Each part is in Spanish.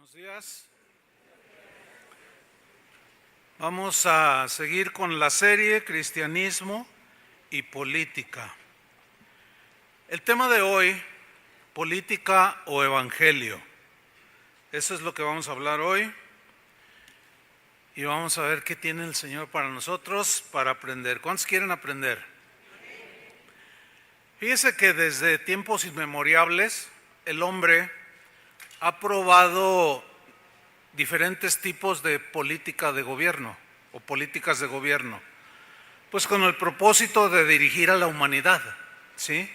Buenos días. Vamos a seguir con la serie Cristianismo y Política. El tema de hoy, política o evangelio. Eso es lo que vamos a hablar hoy. Y vamos a ver qué tiene el Señor para nosotros para aprender. ¿Cuántos quieren aprender? Fíjese que desde tiempos inmemoriales el hombre ha probado diferentes tipos de política de gobierno o políticas de gobierno, pues con el propósito de dirigir a la humanidad, ¿sí?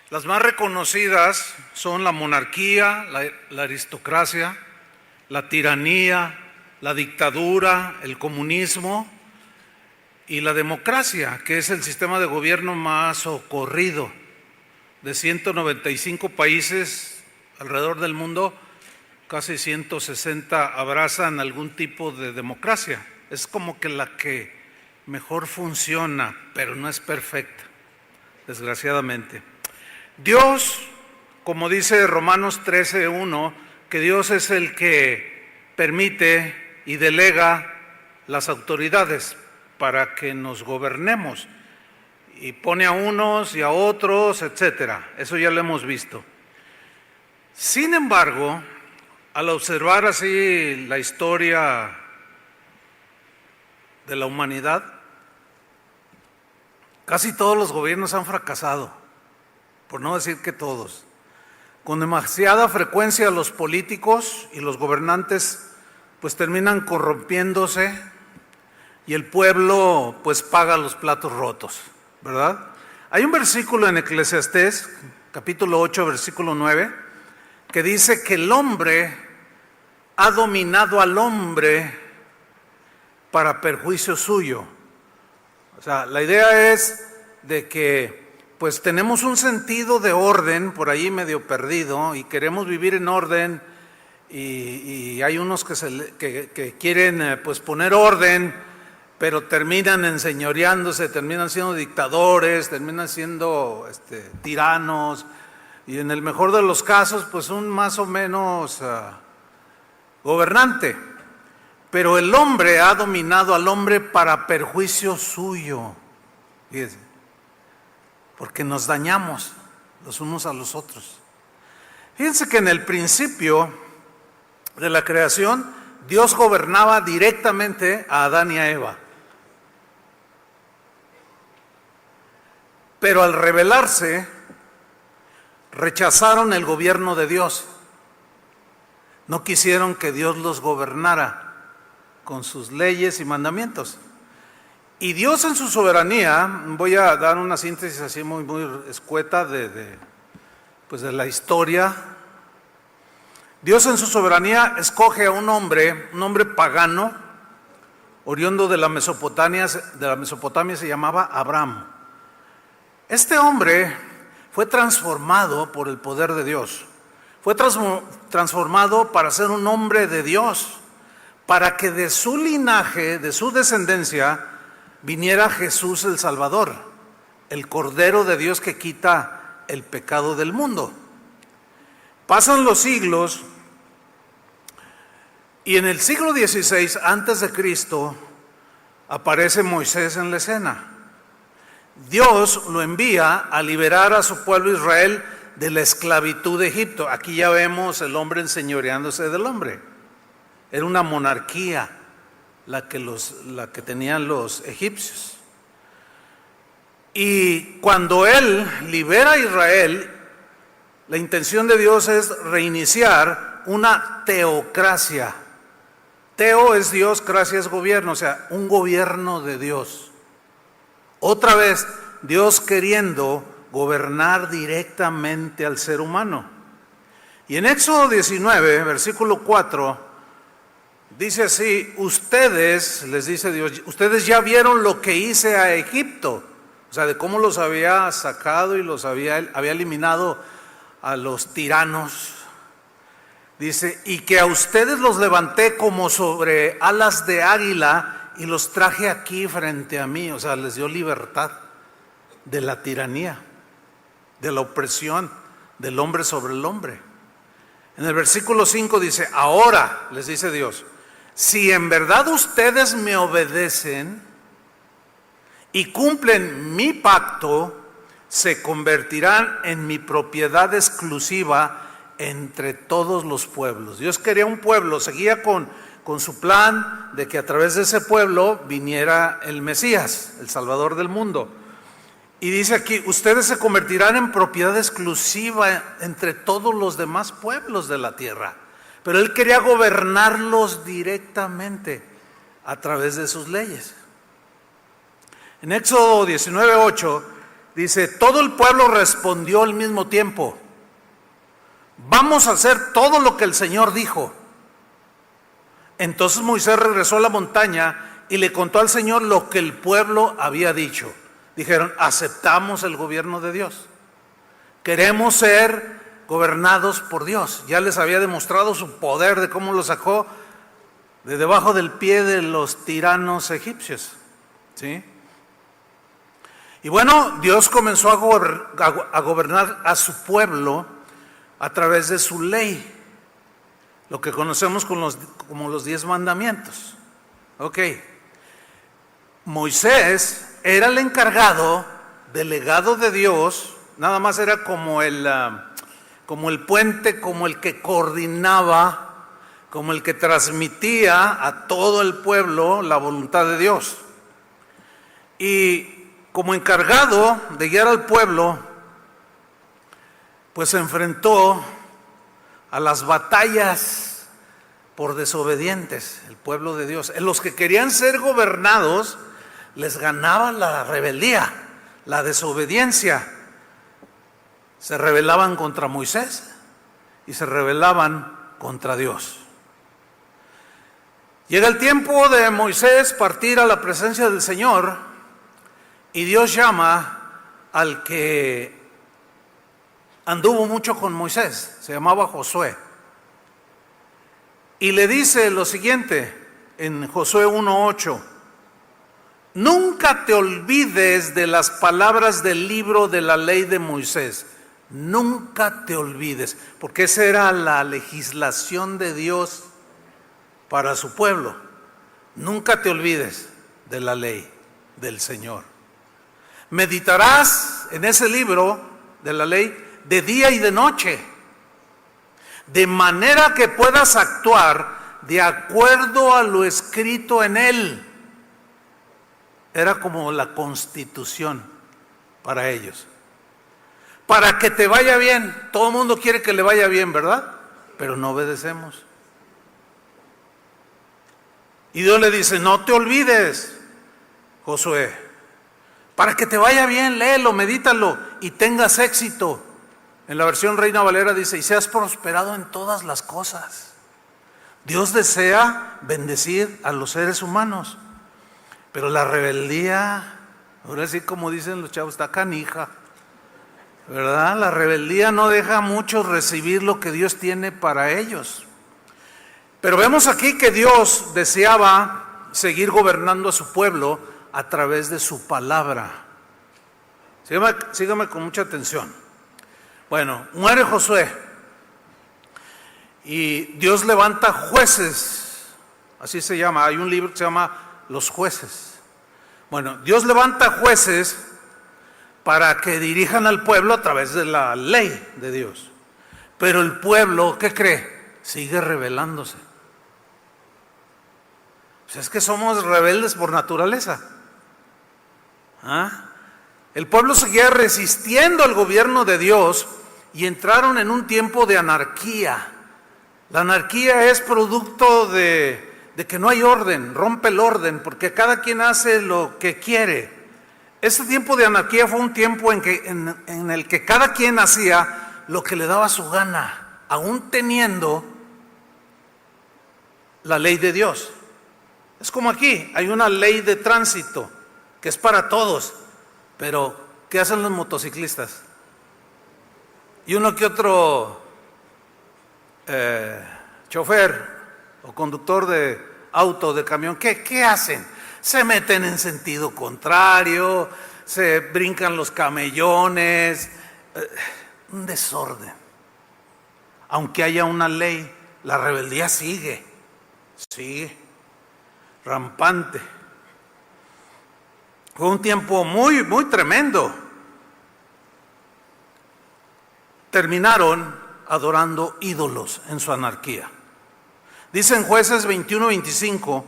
Las más reconocidas son la monarquía, la aristocracia, la tiranía, la dictadura, el comunismo y la democracia, que es el sistema de gobierno más socorrido. De 195 países alrededor del mundo, casi 160 abrazan algún tipo de democracia. Es como que la que mejor funciona, pero no es perfecta, desgraciadamente. Dios, como dice Romanos 13:1, que Dios es el que permite y delega las autoridades para que nos gobernemos y pone a unos y a otros, etcétera. Eso ya lo hemos visto. Sin embargo, al observar así la historia de la humanidad, casi todos los gobiernos han fracasado, por no decir que todos. Con demasiada frecuencia los políticos y los gobernantes pues terminan corrompiéndose y el pueblo pues paga los platos rotos, ¿verdad? Hay un versículo en Eclesiastés, capítulo 8, versículo 9, que dice que el hombre ha dominado al hombre para perjuicio suyo. O sea, la idea es de que pues tenemos un sentido de orden por ahí medio perdido y queremos vivir en orden y hay unos que quieren pues poner orden, pero terminan enseñoreándose, terminan siendo dictadores, terminan siendo tiranos y en el mejor de los casos pues un más o menos gobernante. Pero el hombre ha dominado al hombre para perjuicio suyo. Fíjense, porque nos dañamos los unos a los otros. Fíjense que en el principio de la creación, Dios gobernaba directamente a Adán y a Eva. Pero al rebelarse, rechazaron el gobierno de Dios. No quisieron que Dios los gobernara con sus leyes y mandamientos. Y Dios en su soberanía, voy a dar una síntesis así muy escueta de la historia. Dios en su soberanía escoge a un hombre pagano, oriundo de la Mesopotamia se llamaba Abraham. Este hombre fue transformado por el poder de Dios. Fue transformado para ser un hombre de Dios, para que de su linaje, de su descendencia, viniera Jesús el Salvador, el Cordero de Dios que quita el pecado del mundo. Pasan los siglos y en el siglo XVI antes de Cristo aparece Moisés en la escena. Dios lo envía a liberar a su pueblo Israel de la esclavitud de Egipto. Aquí ya vemos el hombre enseñoreándose del hombre. Era una monarquía la que tenían los egipcios. Y cuando Él libera a Israel, la intención de Dios es reiniciar una teocracia. Teo es Dios, cracia es gobierno, o sea, un gobierno de Dios. Otra vez, Dios queriendo gobernar directamente al ser humano. Y en Éxodo 19, versículo 4, dice así: ustedes, les dice Dios, ustedes ya vieron lo que hice a Egipto. O sea, de cómo los había sacado y los había eliminado a los tiranos. Dice, y que a ustedes los levanté como sobre alas de águila y los traje aquí frente a mí. O sea, les dio libertad de la tiranía, de la opresión del hombre sobre el hombre. En el versículo 5 dice: ahora, les dice Dios, si en verdad ustedes me obedecen y cumplen mi pacto, se convertirán en mi propiedad exclusiva entre todos los pueblos. Dios quería un pueblo, seguía con su plan de que a través de ese pueblo viniera el Mesías, el Salvador del mundo. Y dice aquí: ustedes se convertirán en propiedad exclusiva entre todos los demás pueblos de la tierra. Pero Él quería gobernarlos directamente a través de sus leyes. En Éxodo 19:8 dice: todo el pueblo respondió al mismo tiempo: vamos a hacer todo lo que el Señor dijo. Entonces Moisés regresó a la montaña y le contó al Señor lo que el pueblo había dicho. Dijeron: aceptamos el gobierno de Dios, queremos ser gobernados por Dios. Ya les había demostrado su poder, de cómo lo sacó de debajo del pie de los tiranos egipcios, ¿sí? Y bueno, Dios comenzó a gobernar a su pueblo a través de su ley, lo que conocemos como los 10 mandamientos. Ok. Moisés era el encargado, delegado de Dios, nada más era como el puente, como el que coordinaba, como el que transmitía a todo el pueblo la voluntad de Dios. Y como encargado de guiar al pueblo, pues se enfrentó a las batallas por desobedientes, el pueblo de Dios. En los que querían ser gobernados les ganaba la rebeldía, la desobediencia. Se rebelaban contra Moisés y se rebelaban contra Dios. Llega el tiempo de Moisés partir a la presencia del Señor y Dios llama al que anduvo mucho con Moisés, se llamaba Josué. Y le dice lo siguiente en Josué 1:8: nunca te olvides de las palabras del libro de la ley de Moisés. Nunca te olvides, porque esa era la legislación de Dios para su pueblo. Nunca te olvides de la ley del Señor. Meditarás en ese libro de la ley de día y de noche, de manera que puedas actuar de acuerdo a lo escrito en él. Era como la constitución para ellos. Para que te vaya bien. Todo el mundo quiere que le vaya bien, ¿verdad? Pero no obedecemos. Y Dios le dice: no te olvides, Josué. Para que te vaya bien, léelo, medítalo y tengas éxito. En la versión Reina Valera dice: y seas prosperado en todas las cosas. Dios desea bendecir a los seres humanos, pero la rebeldía, ahora sí como dicen los chavos, está canija, ¿verdad? La rebeldía no deja a muchos recibir lo que Dios tiene para ellos. Pero vemos aquí que Dios deseaba seguir gobernando a su pueblo a través de su palabra. Sígame con mucha atención. Bueno, muere Josué y Dios levanta jueces, así se llama, hay un libro que se llama Los Jueces. Bueno, Dios levanta jueces para que dirijan al pueblo a través de la ley de Dios. Pero el pueblo, ¿qué cree? Sigue rebelándose. Pues es que somos rebeldes por naturaleza. El pueblo seguía resistiendo al gobierno de Dios y entraron en un tiempo de anarquía. La anarquía es producto de que no hay orden, rompe el orden, porque cada quien hace lo que quiere. Ese tiempo de anarquía fue un tiempo en el que cada quien hacía lo que le daba su gana, aún teniendo la ley de Dios. Es como aquí, hay una ley de tránsito que es para todos, pero ¿qué hacen los motociclistas? Y uno que otro chofer o conductor de auto, de camión, ¿qué hacen? Se meten en sentido contrario, se brincan los camellones, un desorden. aunque haya una ley, la rebeldía sigue rampante. Fue un tiempo muy, muy tremendo. Terminaron adorando ídolos en su anarquía. Dice en Jueces 21-25,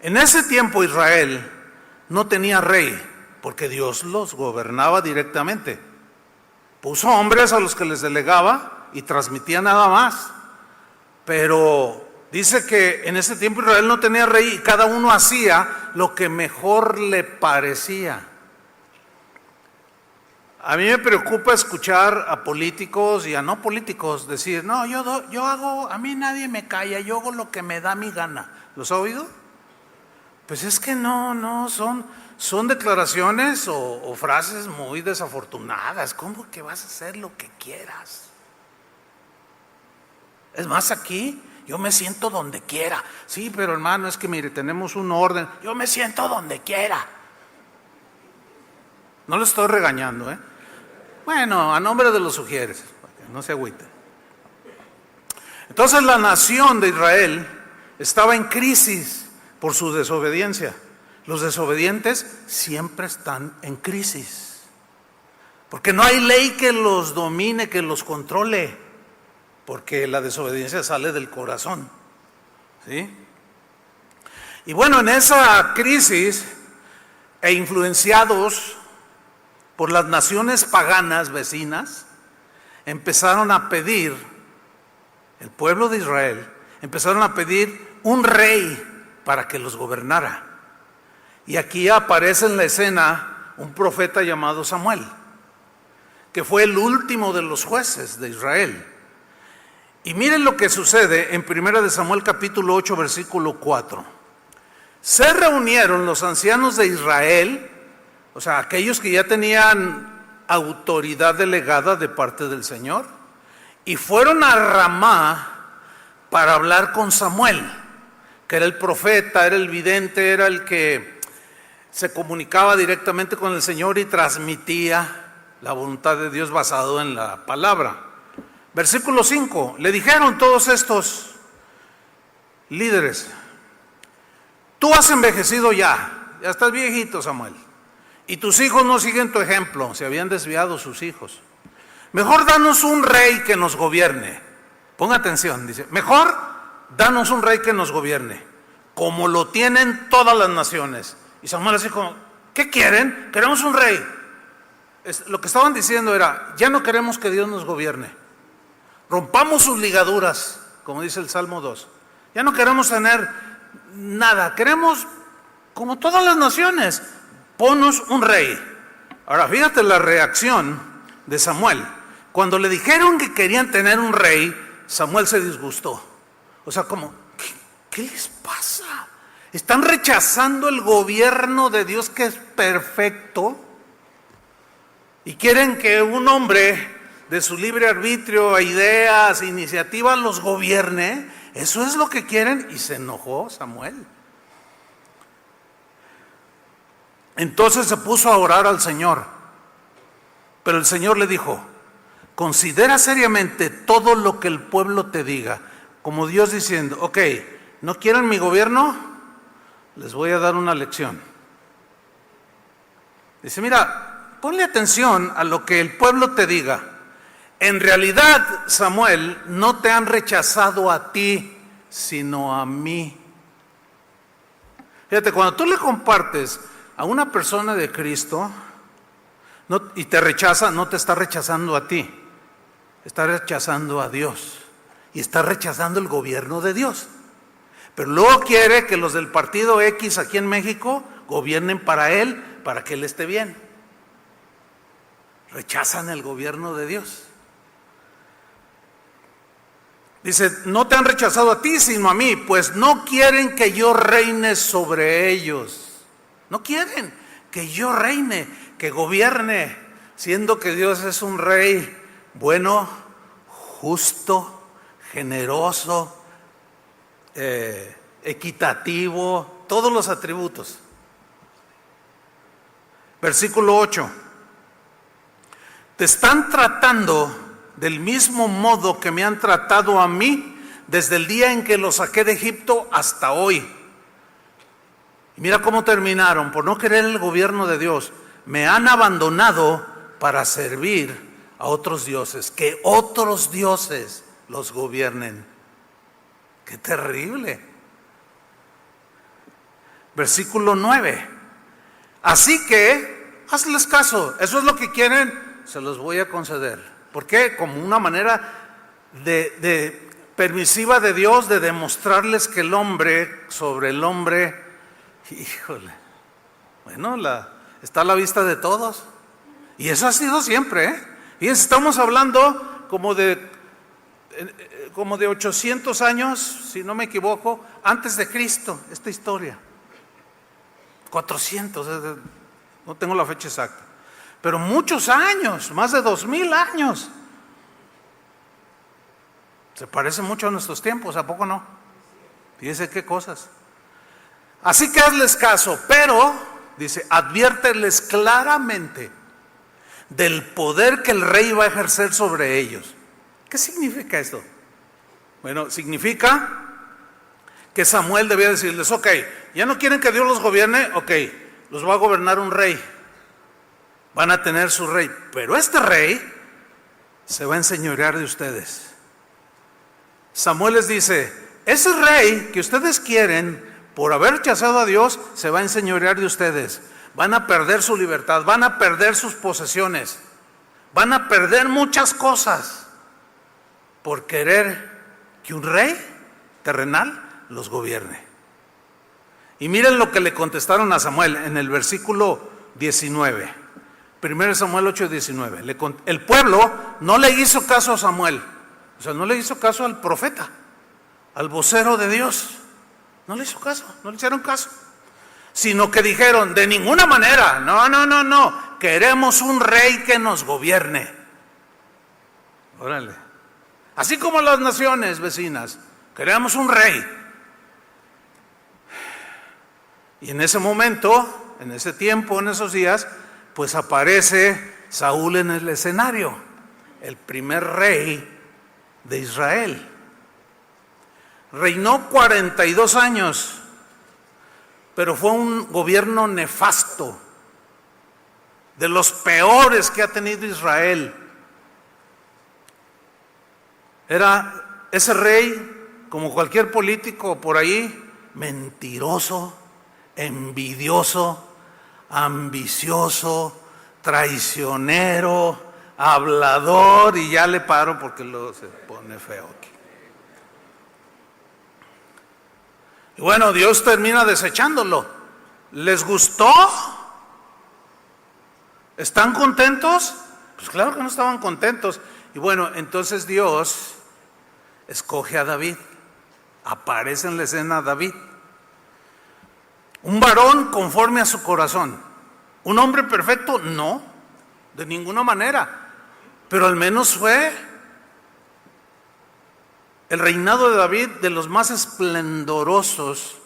en ese tiempo Israel no tenía rey, porque Dios los gobernaba directamente. Puso hombres a los que les delegaba y transmitía nada más. Pero dice que en ese tiempo Israel no tenía rey y cada uno hacía lo que mejor le parecía. A mí me preocupa escuchar a políticos y a no políticos decir, no, yo hago, a mí nadie me calla, yo hago lo que me da mi gana. ¿Los ha oído? Pues es que no, son declaraciones o frases muy desafortunadas. ¿Cómo que vas a hacer lo que quieras? Es más, aquí yo me siento donde quiera. Sí, pero hermano, es que mire, tenemos un orden. Yo me siento donde quiera. No lo estoy regañando, ¿eh? Bueno, a nombre de los sugieres, para que no se agüiten. Entonces la nación de Israel estaba en crisis por su desobediencia. Los desobedientes siempre están en crisis, porque no hay ley que los domine, que los controle, porque la desobediencia sale del corazón, ¿sí? Y bueno, en esa crisis e influenciados por las naciones paganas vecinas, empezaron a pedir, el pueblo de Israel, empezaron a pedir un rey para que los gobernara. Y aquí aparece en la escena un profeta llamado Samuel, que fue el último de los jueces de Israel. Y miren lo que sucede en 1 Samuel capítulo 8, versículo 4. Se reunieron los ancianos de Israel, o sea, aquellos que ya tenían autoridad delegada de parte del Señor, y fueron a Ramá para hablar con Samuel, que era el profeta, era el vidente, era el que se comunicaba directamente con el Señor y transmitía la voluntad de Dios basado en la palabra. Versículo 5, le dijeron todos estos líderes, tú has envejecido ya estás viejito, Samuel, y tus hijos no siguen tu ejemplo, se habían desviado sus hijos. Mejor danos un rey que nos gobierne. Ponga atención, dice, mejor danos un rey que nos gobierne, como lo tienen todas las naciones. Y Samuel así como, ¿qué quieren? Queremos un rey. Lo que estaban diciendo era, ya no queremos que Dios nos gobierne. Rompamos sus ligaduras, como dice el Salmo 2. Ya no queremos tener nada, queremos como todas las naciones, ponnos un rey. Ahora fíjate la reacción de Samuel. Cuando le dijeron que querían tener un rey, Samuel se disgustó. O sea, como, ¿qué les pasa? Están rechazando el gobierno de Dios, que es perfecto, y quieren que un hombre de su libre arbitrio, ideas, iniciativas los gobierne. Eso es lo que quieren, y se enojó Samuel. Entonces se puso a orar al Señor, pero el Señor le dijo, considera seriamente todo lo que el pueblo te diga, como Dios diciendo, ok, ¿no quieren mi gobierno? Les voy a dar una lección. Dice, mira, ponle atención a lo que el pueblo te diga. En realidad, Samuel, no te han rechazado a ti, sino a mí. Fíjate, cuando tú le compartes a una persona de Cristo y te rechaza, no te está rechazando a ti, está rechazando a Dios y está rechazando el gobierno de Dios. Pero luego quiere que los del partido X aquí en México gobiernen para él, para que él esté bien. Rechazan el gobierno de Dios. Dice, no te han rechazado a ti, sino a mí, pues no quieren que yo reine sobre ellos. No quieren que yo reine, que gobierne, siendo que Dios es un rey bueno, justo, generoso, equitativo, todos los atributos. Versículo 8. Te están tratando del mismo modo que me han tratado a mí desde el día en que los saqué de Egipto hasta hoy. Y mira cómo terminaron: por no querer el gobierno de Dios, me han abandonado para servir a otros dioses, que otros dioses los gobiernen. ¡Qué terrible! Versículo 9. Así que, hazles caso, eso es lo que quieren, se los voy a conceder. ¿Por qué? Como una manera de permisiva de Dios de demostrarles que el hombre sobre el hombre, híjole, bueno, está a la vista de todos. Y eso ha sido siempre, ¿eh? Y estamos hablando como de 800 años, si no me equivoco, antes de Cristo, esta historia. 400, no tengo la fecha exacta, pero muchos años, más de 2000 años. Se parece mucho a nuestros tiempos, ¿a poco no? Fíjense qué cosas. Así que hazles caso, pero, dice, adviérteles claramente del poder que el rey va a ejercer sobre ellos. ¿Qué significa esto? Bueno, significa que Samuel debía decirles: ok, ya no quieren que Dios los gobierne, ok, los va a gobernar un rey, van a tener su rey, pero este rey se va a enseñorear de ustedes. Samuel les dice: ese rey que ustedes quieren, por haber rechazado a Dios, se va a enseñorear de ustedes. Van a perder su libertad, van a perder sus posesiones, van a perder muchas cosas por querer que un rey terrenal los gobierne. Y miren lo que le contestaron a Samuel en el versículo 19. 1 Samuel 8:19. El pueblo no le hizo caso a Samuel. O sea, no le hizo caso al profeta, al vocero de Dios. No le hizo caso, no le hicieron caso. Sino que dijeron: de ninguna manera, no, queremos un rey que nos gobierne. Órale. Así como las naciones vecinas, queremos un rey. Y en ese momento, en ese tiempo, en esos días, pues aparece Saúl en el escenario, el primer rey de Israel. Reinó 42 años, pero fue un gobierno nefasto, de los peores que ha tenido Israel. Era ese rey, como cualquier político por ahí, mentiroso, envidioso, ambicioso, traicionero, hablador, y ya le paro porque luego se pone feo aquí. Y bueno, Dios termina desechándolo. ¿Les gustó? ¿Están contentos? Pues claro que no estaban contentos. Y bueno, entonces Dios escoge a David. Aparece en la escena David. Un varón conforme a su corazón. ¿Un hombre perfecto? No, de ninguna manera. Pero al menos fue el reinado de David de los más esplendorosos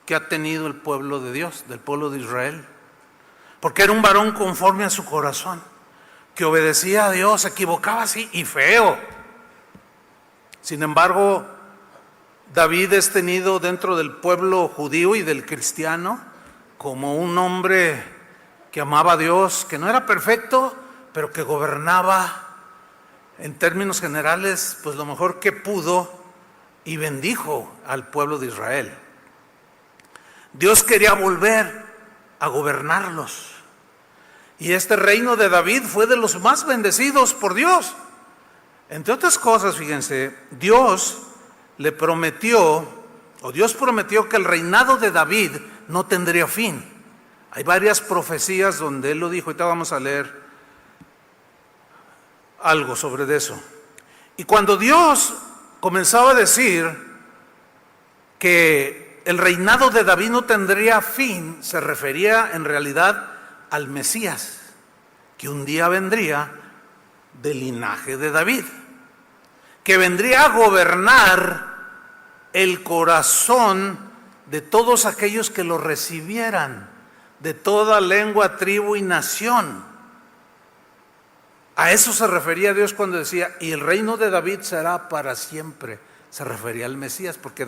que ha tenido el pueblo de Dios, del pueblo de Israel. Porque era un varón conforme a su corazón, que obedecía a Dios, se equivocaba así y feo. Sin embargo, David es tenido dentro del pueblo judío y del cristiano como un hombre que amaba a Dios, que no era perfecto, pero que gobernaba en términos generales, pues lo mejor que pudo, y bendijo al pueblo de Israel. Dios quería volver a gobernarlos. Y este reino de David fue de los más bendecidos por Dios. Entre otras cosas, fíjense, Dios prometió que el reinado de David no tendría fin. Hay varias profecías donde él lo dijo, ahorita vamos a leer algo sobre eso. Y cuando Dios comenzaba a decir que el reinado de David no tendría fin, se refería en realidad al Mesías, que un día vendría del linaje de David, que vendría a gobernar el corazón de todos aquellos que lo recibieran, de toda lengua, tribu y nación. A eso se refería Dios cuando decía, y el reino de David será para siempre. Se refería al Mesías, porque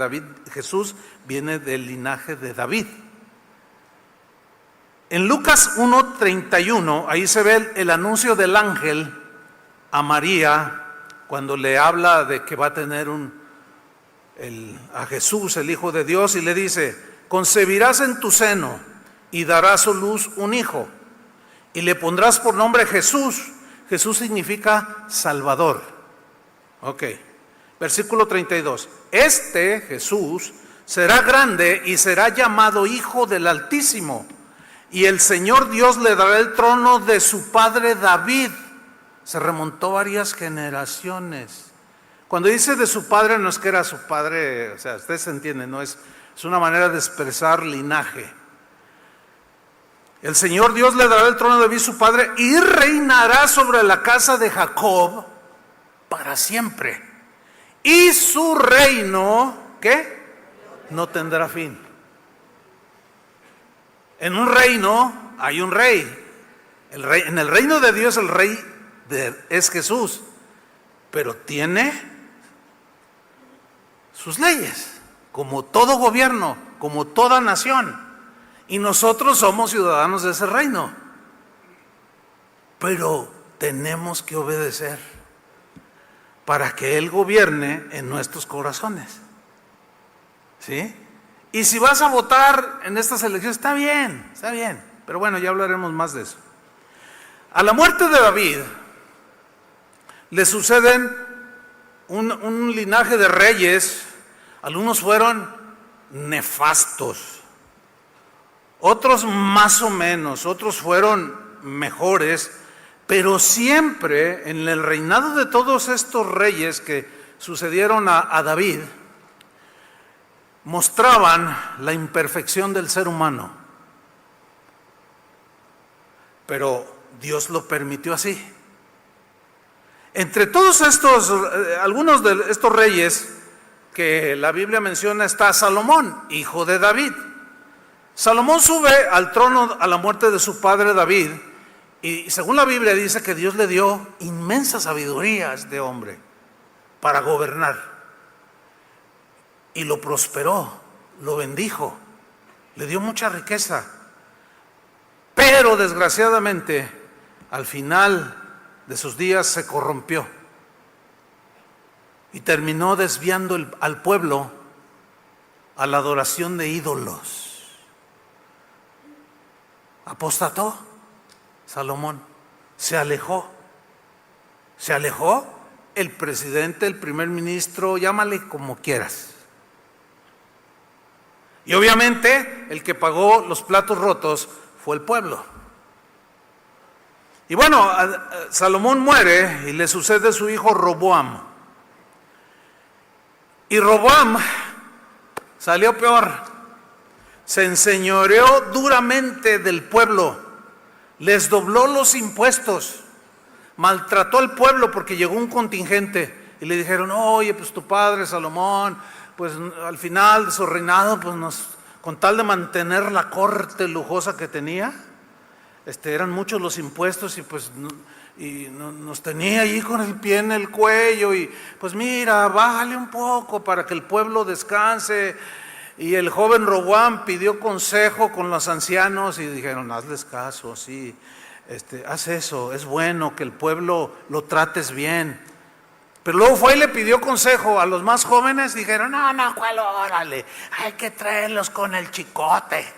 Jesús viene del linaje de David. En Lucas 1:31, ahí se ve el anuncio del ángel a María, cuando le habla de que va a tener a Jesús, el Hijo de Dios, y le dice, concebirás en tu seno y darás a luz un hijo, y le pondrás por nombre Jesús. Jesús significa Salvador. Ok. Versículo 32. Este Jesús será grande y será llamado Hijo del Altísimo, y el Señor Dios le dará el trono de su padre David. Se remontó varias generaciones. Cuando dice de su padre, no es que era su padre, o sea, ustedes entienden, ¿no? Es una manera de expresar linaje. El Señor Dios le dará el trono de David su padre y reinará sobre la casa de Jacob para siempre. Y su reino, ¿qué? No tendrá fin. En un reino hay un rey. En el reino de Dios el rey es Jesús, pero tiene sus leyes, como todo gobierno, como toda nación. Y nosotros somos ciudadanos de ese reino, pero tenemos que obedecer para que Él gobierne en nuestros corazones. ¿Sí? Y si vas a votar en estas elecciones, está bien, pero bueno, ya hablaremos más de eso. A la muerte de David le suceden un linaje de reyes. Algunos fueron nefastos, otros más o menos, otros fueron mejores, pero siempre en el reinado de todos estos reyes que sucedieron a David, mostraban la imperfección del ser humano. Pero Dios lo permitió así. Entre todos estos, algunos de estos reyes que la Biblia menciona, está Salomón, hijo de David. Salomón sube al trono a la muerte de su padre David, y según la Biblia dice que Dios le dio inmensa sabiduría a este hombre para gobernar, y lo prosperó, lo bendijo, le dio mucha riqueza. Pero desgraciadamente al final de sus días se corrompió y terminó desviando al pueblo a la adoración de ídolos. Apostató Salomón, se alejó, el presidente, el primer ministro, llámale como quieras. Y obviamente el que pagó los platos rotos fue el pueblo. Y bueno, Salomón muere y le sucede su hijo Roboam. Y Roboam salió peor. Se enseñoreó duramente del pueblo, les dobló los impuestos, maltrató al pueblo porque llegó un contingente y le dijeron, oye, pues tu padre Salomón, pues al final de su reinado, pues con tal de mantener la corte lujosa que tenía, eran muchos los impuestos y pues nos tenía allí con el pie en el cuello y pues mira, bájale un poco para que el pueblo descanse. Y el joven Roboam pidió consejo con los ancianos y dijeron, hazles caso, sí, haz eso, es bueno que el pueblo lo trates bien. Pero luego fue y le pidió consejo a los más jóvenes, dijeron, no, ¿cuál? Órale, hay que traerlos con el chicote.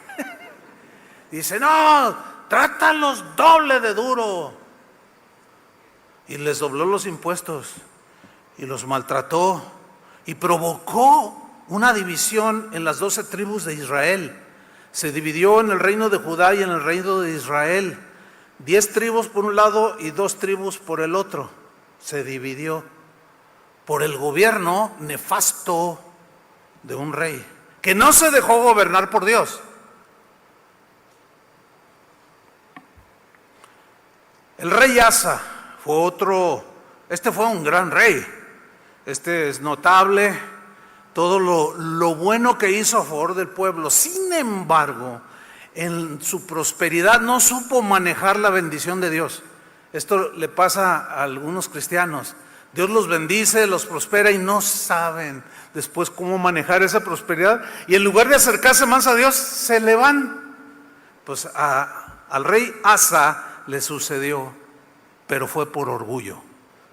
Dice, no, trátalos doble de duro. Y les dobló los impuestos y los maltrató y provocó una división en las 12 tribus de Israel. Se dividió en el reino de Judá y en el reino de Israel. 10 tribus por un lado y 2 tribus por el otro. Se dividió por el gobierno nefasto de un rey que no se dejó gobernar por Dios. El rey Asa fue otro, fue un gran rey. Es notable todo lo bueno que hizo a favor del pueblo. Sin embargo, en su prosperidad no supo manejar la bendición de Dios. Esto le pasa a algunos cristianos. Dios los bendice, los prospera y no saben después cómo manejar esa prosperidad. Y en lugar de acercarse más a Dios, se le van. Pues al rey Asa le sucedió, pero fue por orgullo.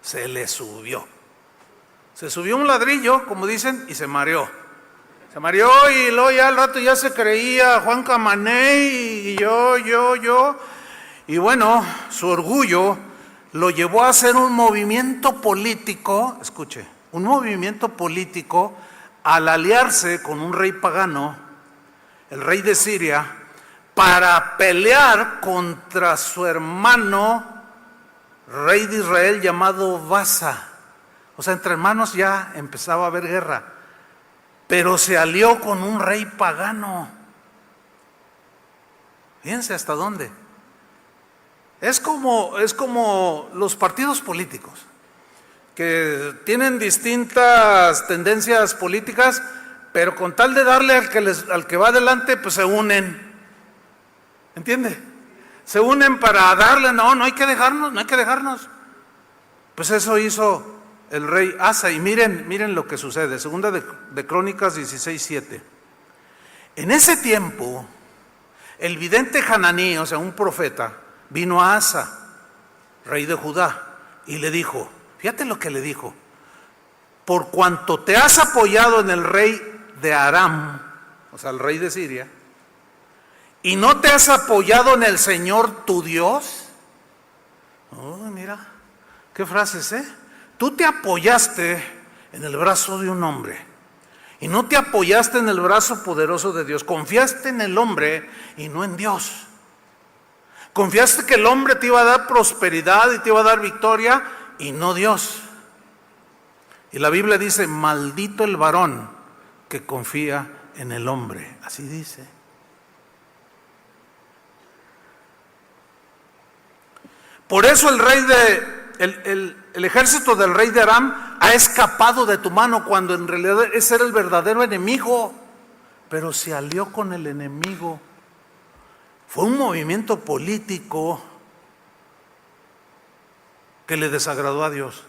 Se le subió. Se subió un ladrillo, como dicen, y se mareó. Se mareó y luego ya al rato ya se creía Juan Camaney y yo. Y bueno, su orgullo lo llevó a hacer un movimiento político, escuche, un movimiento político al aliarse con un rey pagano, el rey de Siria, para pelear contra su hermano, rey de Israel llamado Baasa. O sea, entre hermanos ya empezaba a haber guerra, pero se alió con un rey pagano. Fíjense hasta dónde. Es como los partidos políticos, que tienen distintas tendencias políticas, pero con tal de darle al que va adelante, pues se unen. ¿Entiende? Se unen para darle, no hay que dejarnos. Pues eso hizo el rey Asa, y miren lo que sucede. Segunda de Crónicas 16:7. En ese tiempo, el vidente Hananí, o sea, un profeta, vino a Asa, rey de Judá, y le dijo, fíjate lo que le dijo: por cuanto te has apoyado en el rey de Aram, o sea, el rey de Siria, y no te has apoyado en el Señor tu Dios. Oh, mira, qué frases, Tú te apoyaste en el brazo de un hombre y no te apoyaste en el brazo poderoso de Dios. Confiaste en el hombre y no en Dios. Confiaste que el hombre te iba a dar prosperidad y te iba a dar victoria y no Dios. Y la Biblia dice, maldito el varón que confía en el hombre. Así dice. Por eso el ejército del rey de Aram ha escapado de tu mano, cuando en realidad ese era el verdadero enemigo, pero se alió con el enemigo. Fue un movimiento político que le desagradó a Dios.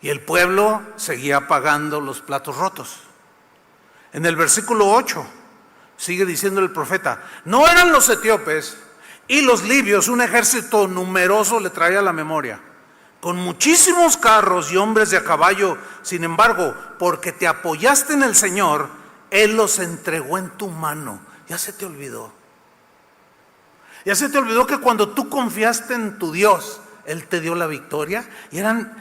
Y el pueblo seguía pagando los platos rotos. En el versículo 8 sigue diciendo el profeta, no eran los etíopes y los libios un ejército numeroso, le traía a la memoria, con muchísimos carros y hombres de a caballo. Sin embargo, porque te apoyaste en el Señor, Él los entregó en tu mano. Ya se te olvidó. Ya se te olvidó que cuando tú confiaste en tu Dios, Él te dio la victoria. Y eran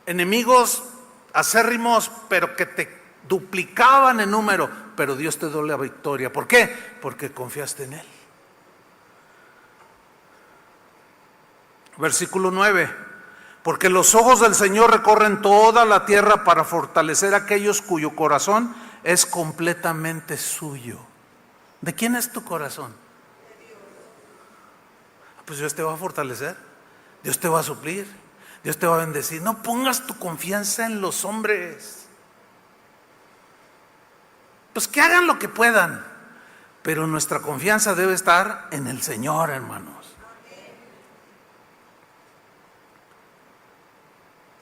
enemigos acérrimos, pero que te duplicaban en número, pero Dios te dio la victoria. ¿Por qué? Porque confiaste en Él. Versículo 9, porque los ojos del Señor recorren toda la tierra para fortalecer a aquellos cuyo corazón es completamente suyo. ¿De quién es tu corazón? Pues Dios te va a fortalecer, Dios te va a suplir, Dios te va a bendecir. No pongas tu confianza en los hombres. Pues que hagan lo que puedan, pero nuestra confianza debe estar en el Señor, hermanos.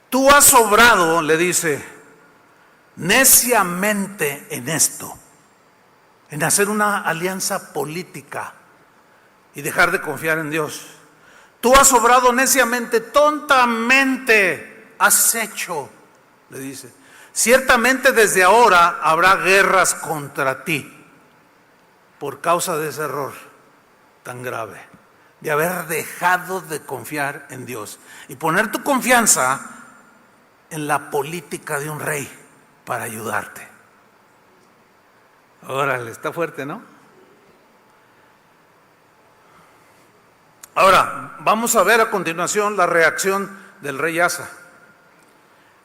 Tú has obrado, le dice, neciamente en esto, en hacer una alianza política y dejar de confiar en Dios. Tú has obrado neciamente, tontamente has hecho, le dice. Ciertamente desde ahora habrá guerras contra ti por causa de ese error tan grave, de haber dejado de confiar en Dios y poner tu confianza en la política de un rey para ayudarte. Órale, está fuerte, ¿no? Ahora, vamos a ver a continuación la reacción del rey Asa.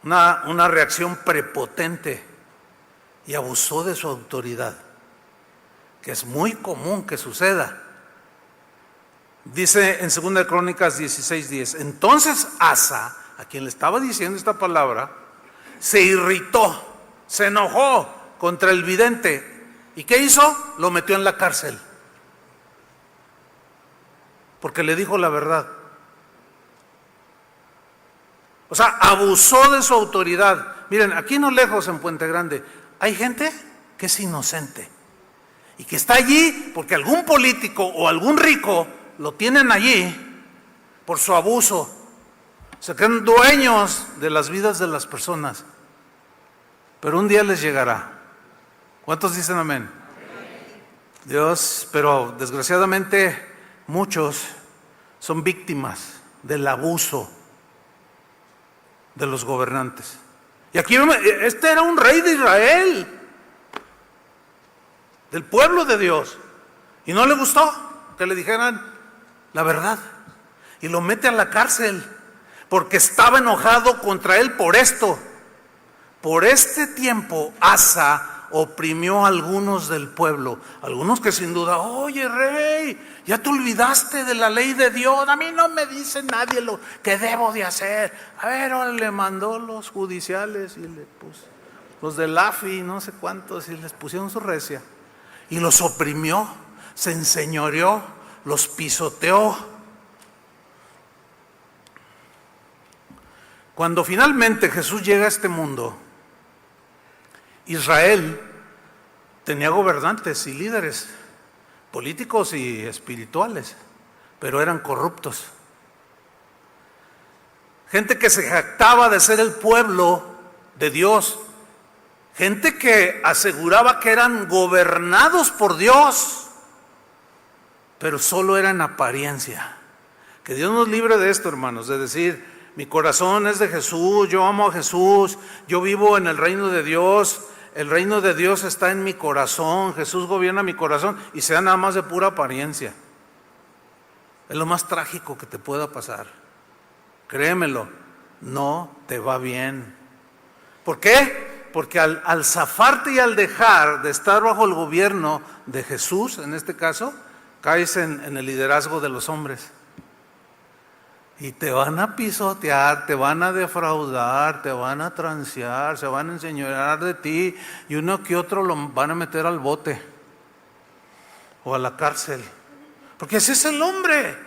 Una reacción prepotente, y abusó de su autoridad, que es muy común que suceda. Dice en 2 Crónicas 16:10, entonces Asa, a quien le estaba diciendo esta palabra, se irritó, se enojó contra el vidente. ¿Y qué hizo? Lo metió en la cárcel. porque le dijo la verdad. O sea, abusó de su autoridad. Miren, aquí no lejos en Puente Grande, hay gente que es inocente y que está allí porque algún político o algún rico lo tienen allí por su abuso. Se creen dueños de las vidas de las personas, pero un día les llegará. ¿Cuántos dicen amén? Dios, pero desgraciadamente muchos son víctimas del abuso de los gobernantes. Y aquí este era un rey de Israel, del pueblo de Dios, y no le gustó que le dijeran la verdad, y lo mete a la cárcel porque estaba enojado contra él por esto. Por este tiempo Asa oprimió a algunos del pueblo, algunos que sin duda, oye rey, ya te olvidaste de la ley de Dios, a mí no me dice nadie lo que debo de hacer. A ver, ahora le mandó los judiciales y le puso los del AFI, no sé cuántos, y les pusieron su recia y los oprimió, se enseñoreó, los pisoteó. Cuando finalmente Jesús llega a este mundo, Israel tenía gobernantes y líderes políticos y espirituales, pero eran corruptos. Gente que se jactaba de ser el pueblo de Dios, gente que aseguraba que eran gobernados por Dios, pero solo era en apariencia. Que Dios nos libre de esto, hermanos, de decir, mi corazón es de Jesús, yo amo a Jesús, yo vivo en el reino de Dios, el reino de Dios está en mi corazón, Jesús gobierna mi corazón, y sea nada más de pura apariencia. Es lo más trágico que te pueda pasar. Créemelo, no te va bien. ¿Por qué? Porque al zafarte y al dejar de estar bajo el gobierno de Jesús, en este caso, caes en el liderazgo de los hombres. Y te van a pisotear, te van a defraudar, te van a transear, se van a enseñorear de ti, y uno que otro lo van a meter al bote o a la cárcel, porque ese es el hombre.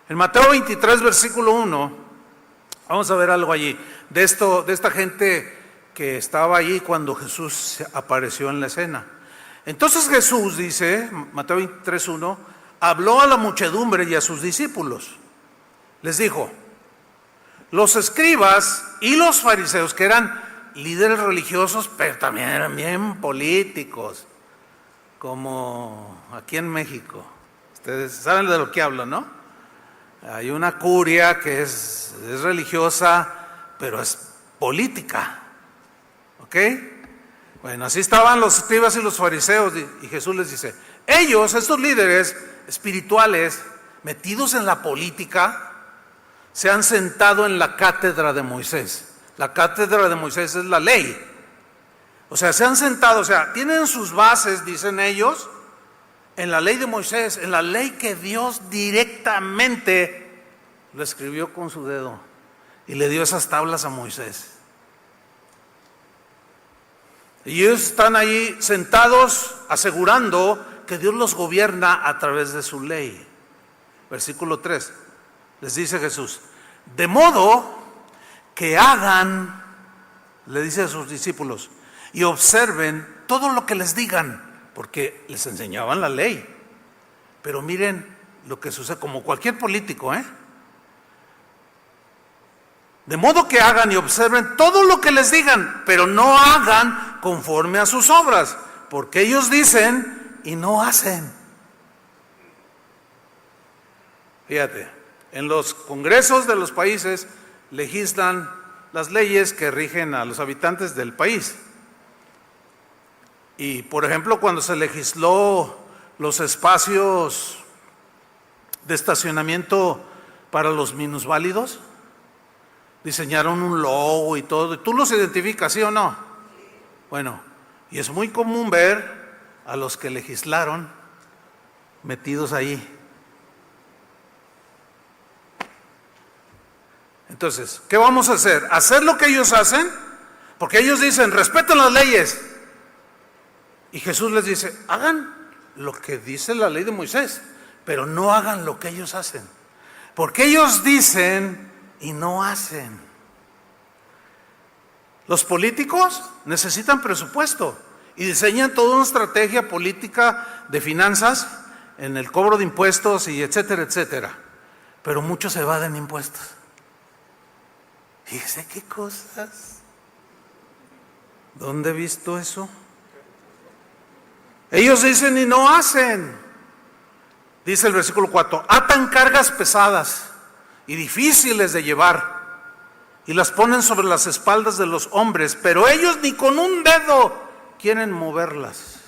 En Mateo 23, versículo 1, vamos a ver algo allí, de esta gente que estaba allí cuando Jesús apareció en la escena. Entonces Jesús dice, Mateo 23, 1, habló a la muchedumbre y a sus discípulos. Les dijo, los escribas y los fariseos, que eran líderes religiosos, pero también eran bien políticos, como aquí en México. Ustedes saben de lo que hablo, ¿no? Hay una curia que es religiosa, pero es política. ¿Ok? Bueno, así estaban los escribas y los fariseos, y Jesús les dice, ellos, estos líderes espirituales metidos en la política, se han sentado en la cátedra de Moisés. La cátedra de Moisés es la ley. O sea, se han sentado, o sea, tienen sus bases, dicen ellos, en la ley de Moisés, en la ley que Dios directamente lo escribió con su dedo y le dio esas tablas a Moisés. Y ellos están ahí sentados asegurando que Dios los gobierna a través de su ley. Versículo 3, les dice Jesús, de modo que hagan, le dice a sus discípulos, y observen todo lo que les digan, porque les enseñaban la ley. Pero miren lo que sucede, como cualquier político, de modo que hagan y observen todo lo que les digan, pero no hagan conforme a sus obras, porque ellos dicen y no hacen. Fíjate, en los congresos de los países legislan las leyes que rigen a los habitantes del país. Y por ejemplo, cuando se legisló los espacios de estacionamiento para los minusválidos, diseñaron un logo y todo. ¿Tú los identificas, sí o no? Bueno, y es muy común ver a los que legislaron metidos ahí. Entonces, ¿qué vamos a hacer? ¿Hacer lo que ellos hacen? Porque ellos dicen, respeten las leyes. Y Jesús les dice, hagan lo que dice la ley de Moisés, pero no hagan lo que ellos hacen. Porque ellos dicen y no hacen. Los políticos necesitan presupuesto y diseñan toda una estrategia política de finanzas en el cobro de impuestos y etcétera, etcétera. Pero muchos evaden impuestos. Fíjese qué cosas. ¿Dónde he visto eso? Ellos dicen y no hacen. Dice el versículo 4, atan cargas pesadas y difíciles de llevar y las ponen sobre las espaldas de los hombres, pero ellos ni con un dedo quieren moverlas.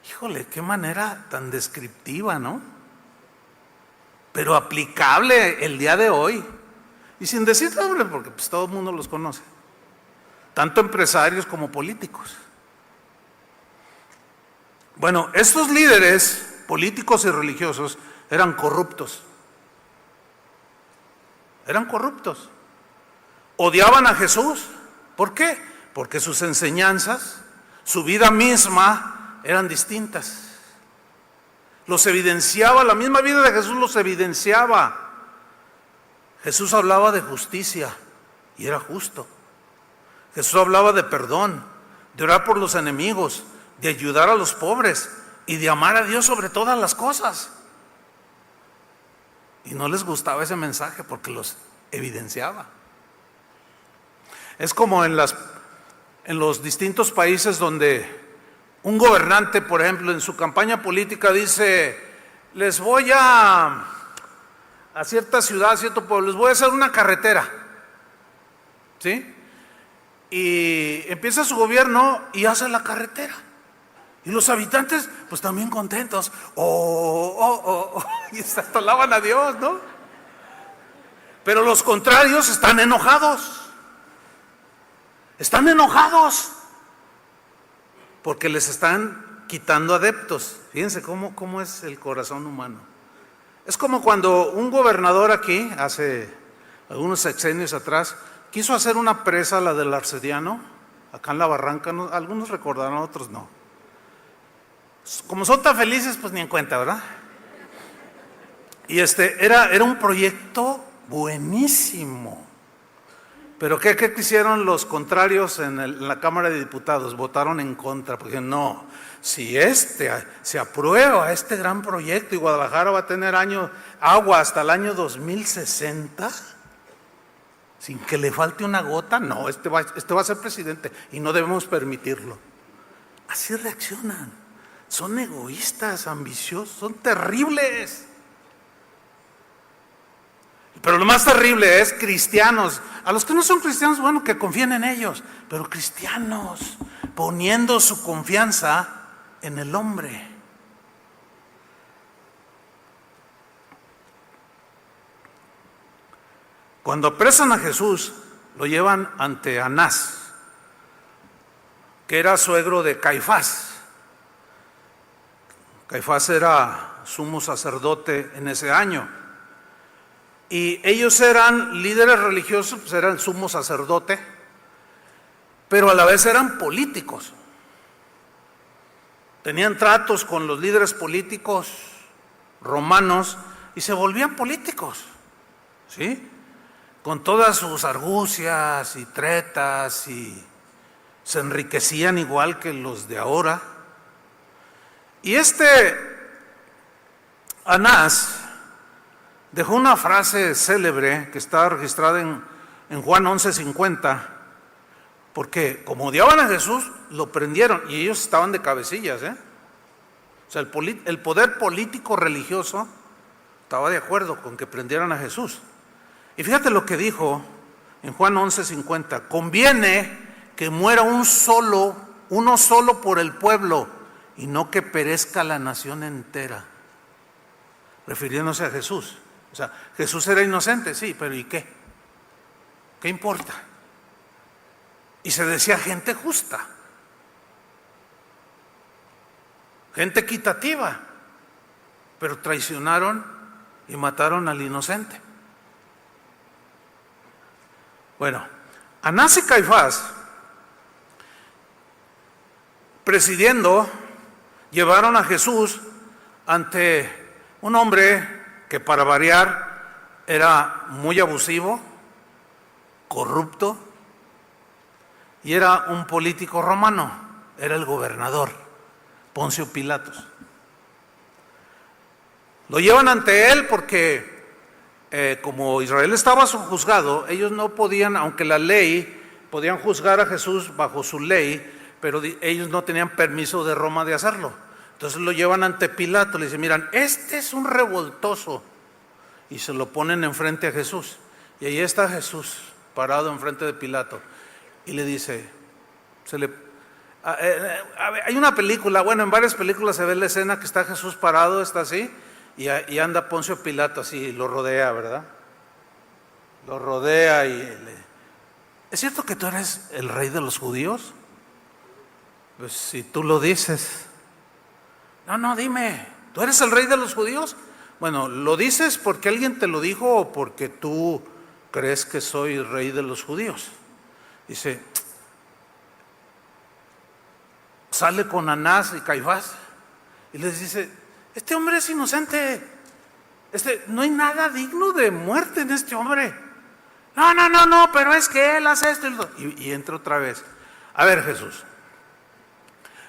Híjole, qué manera tan descriptiva, ¿no? Pero aplicable el día de hoy. Y sin decir nombre, porque pues todo el mundo los conoce. Tanto empresarios como políticos. Bueno, estos líderes políticos y religiosos eran corruptos. Eran corruptos. Odiaban a Jesús. ¿Por qué? Porque sus enseñanzas, su vida misma eran distintas. Los evidenciaba, la misma vida de Jesús los evidenciaba. Jesús hablaba de justicia y era justo. Jesús hablaba de perdón, de orar por los enemigos, de ayudar a los pobres y de amar a Dios sobre todas las cosas. Y no les gustaba ese mensaje porque los evidenciaba. Es como en los distintos países donde un gobernante, por ejemplo, en su campaña política dice, les voy a cierta ciudad, a cierto pueblo, les voy a hacer una carretera. ¿Sí? Y empieza su gobierno y hace la carretera. Y los habitantes, pues también contentos. Y hasta alaban a Dios, ¿no? Pero los contrarios están enojados. Están enojados. Porque les están quitando adeptos. Fíjense cómo es el corazón humano. Es como cuando un gobernador aquí, hace algunos sexenios atrás, quiso hacer una presa, la del Arcediano, acá en la Barranca, ¿no? Algunos recordarán, otros no. Como son tan felices, pues ni en cuenta, ¿verdad? Y era un proyecto buenísimo. Pero ¿qué hicieron los contrarios en la Cámara de Diputados? Votaron en contra, porque no, si se aprueba este gran proyecto y Guadalajara va a tener agua hasta el año 2060, sin que le falte una gota, no, este va a ser presidente y no debemos permitirlo. Así reaccionan. Son egoístas, ambiciosos, son terribles. Pero lo más terrible es cristianos. A los que no son cristianos, bueno, que confíen en ellos. Pero cristianos, poniendo su confianza en el hombre. Cuando apresan a Jesús, lo llevan ante Anás, que era suegro de Caifás. Caifás era sumo sacerdote en ese año. Y ellos eran líderes religiosos, pues era el sumo sacerdote, pero a la vez eran políticos. Tenían tratos con los líderes políticos romanos y se volvían políticos, ¿sí? Con todas sus argucias y tretas, y se enriquecían igual que los de ahora. Y Anás dejó una frase célebre que está registrada en Juan 11:50, porque como odiaban a Jesús, lo prendieron y ellos estaban de cabecillas, O sea, el poder político religioso estaba de acuerdo con que prendieran a Jesús. Y fíjate lo que dijo en Juan 11:50, conviene que muera uno solo por el pueblo, y no que perezca la nación entera, refiriéndose a Jesús. O sea, Jesús era inocente, sí, pero ¿y qué? ¿Qué importa? Y se decía gente justa, gente equitativa, pero traicionaron y mataron al inocente. Bueno, Anás y Caifás, presidiendo, llevaron a Jesús ante un hombre que, para variar, era muy abusivo, corrupto, y era un político romano, era el gobernador, Poncio Pilatos. Lo llevan ante él porque como Israel estaba juzgado, ellos no podían, aunque la ley, podían juzgar a Jesús bajo su ley, pero ellos no tenían permiso de Roma de hacerlo. Entonces lo llevan ante Pilato, le dicen, miran, este es un revoltoso, y se lo ponen enfrente a Jesús, y ahí está Jesús parado enfrente de Pilato, y le dice, hay una película, bueno, en varias películas se ve la escena que está Jesús parado, está así, y anda Poncio Pilato así, lo rodea, ¿verdad? Lo rodea ¿es cierto que tú eres el rey de los judíos? Pues si tú lo dices. No, dime, ¿tú eres el rey de los judíos? Bueno, ¿lo dices porque alguien te lo dijo o porque tú crees que soy rey de los judíos? Dice, sale con Anás y Caifás y les dice, este hombre es inocente, no hay nada digno de muerte en este hombre. No, pero es que él hace esto. Y entra otra vez. A ver, Jesús,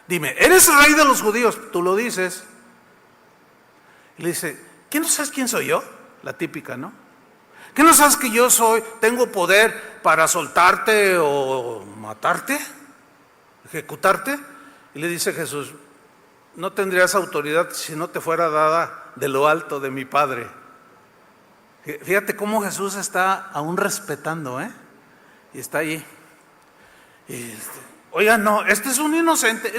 dime, ¿eres el rey de los judíos? Tú lo dices. Y le dice, ¿qué no sabes quién soy yo? La típica, ¿no? ¿Qué no sabes que yo tengo poder para soltarte o matarte? ¿Ejecutarte? Y le dice Jesús, no tendrías autoridad si no te fuera dada de lo alto de mi Padre. Fíjate cómo Jesús está aún respetando, y está allí. Y oiga, no, este es un inocente,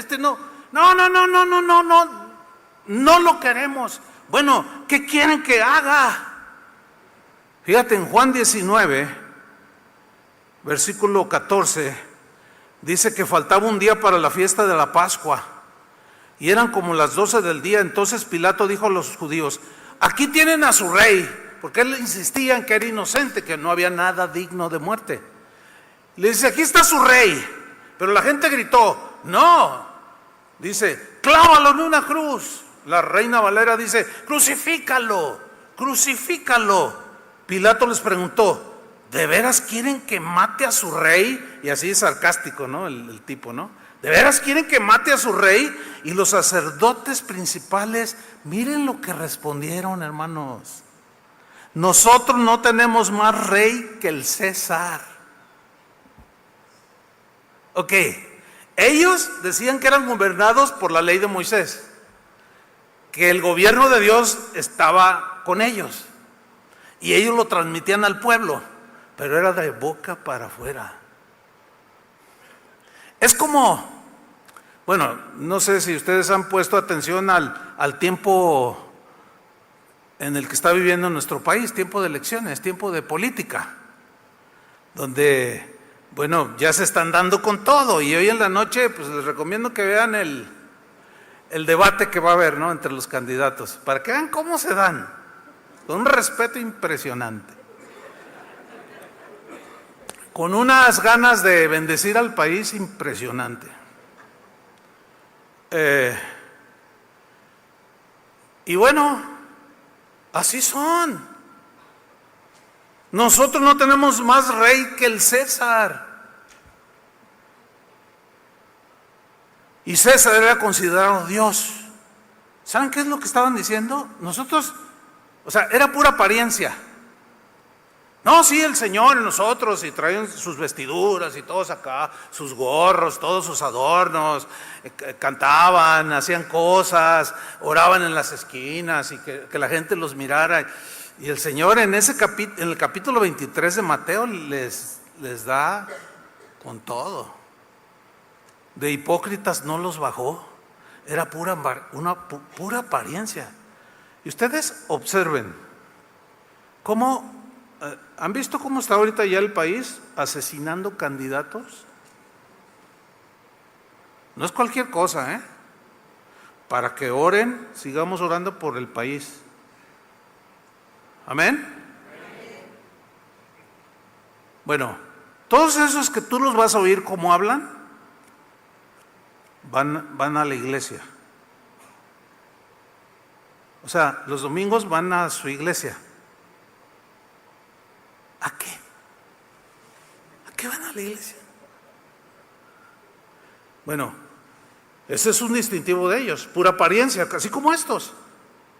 no lo queremos. Bueno, ¿qué quieren que haga? Fíjate, en Juan 19, versículo 14, dice que faltaba un día para la fiesta de la Pascua, y eran como las 12 del día. Entonces Pilato dijo a los judíos, aquí tienen a su rey, porque él insistía en que era inocente, que no había nada digno de muerte. Le dice, aquí está su rey. Pero la gente gritó, no. Dice, clávalo en una cruz. La Reina Valera dice, crucifícalo. Pilato les preguntó, ¿de veras quieren que mate a su rey? Y así es sarcástico, ¿no? El tipo, ¿no? ¿De veras quieren que mate a su rey? Y los sacerdotes principales, miren lo que respondieron, hermanos. Nosotros no tenemos más rey que el César. Ok, ellos decían que eran gobernados por la ley de Moisés, que el gobierno de Dios estaba con ellos, y ellos lo transmitían al pueblo, pero era de boca para afuera. Es como, bueno, no sé si ustedes han puesto atención al tiempo en el que está viviendo nuestro país, tiempo de elecciones, tiempo de política, donde, bueno, ya se están dando con todo, y hoy en la noche pues les recomiendo que vean el debate que va a haber, ¿no?, entre los candidatos, para que vean cómo se dan, con un respeto impresionante, con unas ganas de bendecir al país impresionante. Y bueno, así son. Nosotros no tenemos más rey que el César. Y César era considerado Dios. ¿Saben qué es lo que estaban diciendo? Nosotros, o sea, era pura apariencia. No, sí, el Señor en nosotros, y traían sus vestiduras y todos acá, sus gorros, todos sus adornos, cantaban, hacían cosas, oraban en las esquinas y que la gente los mirara. Y el Señor en el capítulo 23 de Mateo les da con todo. De hipócritas no los bajó, era una pura apariencia. Y ustedes observen cómo, ¿han visto cómo está ahorita ya el país asesinando candidatos? No es cualquier cosa, para que oren, sigamos orando por el país. Amén. Bueno, todos esos que tú los vas a oír cómo hablan, van a la iglesia. O sea, los domingos van a su iglesia. ¿A qué? ¿A qué van a la iglesia? Bueno, ese es un distintivo de ellos, pura apariencia, así como estos.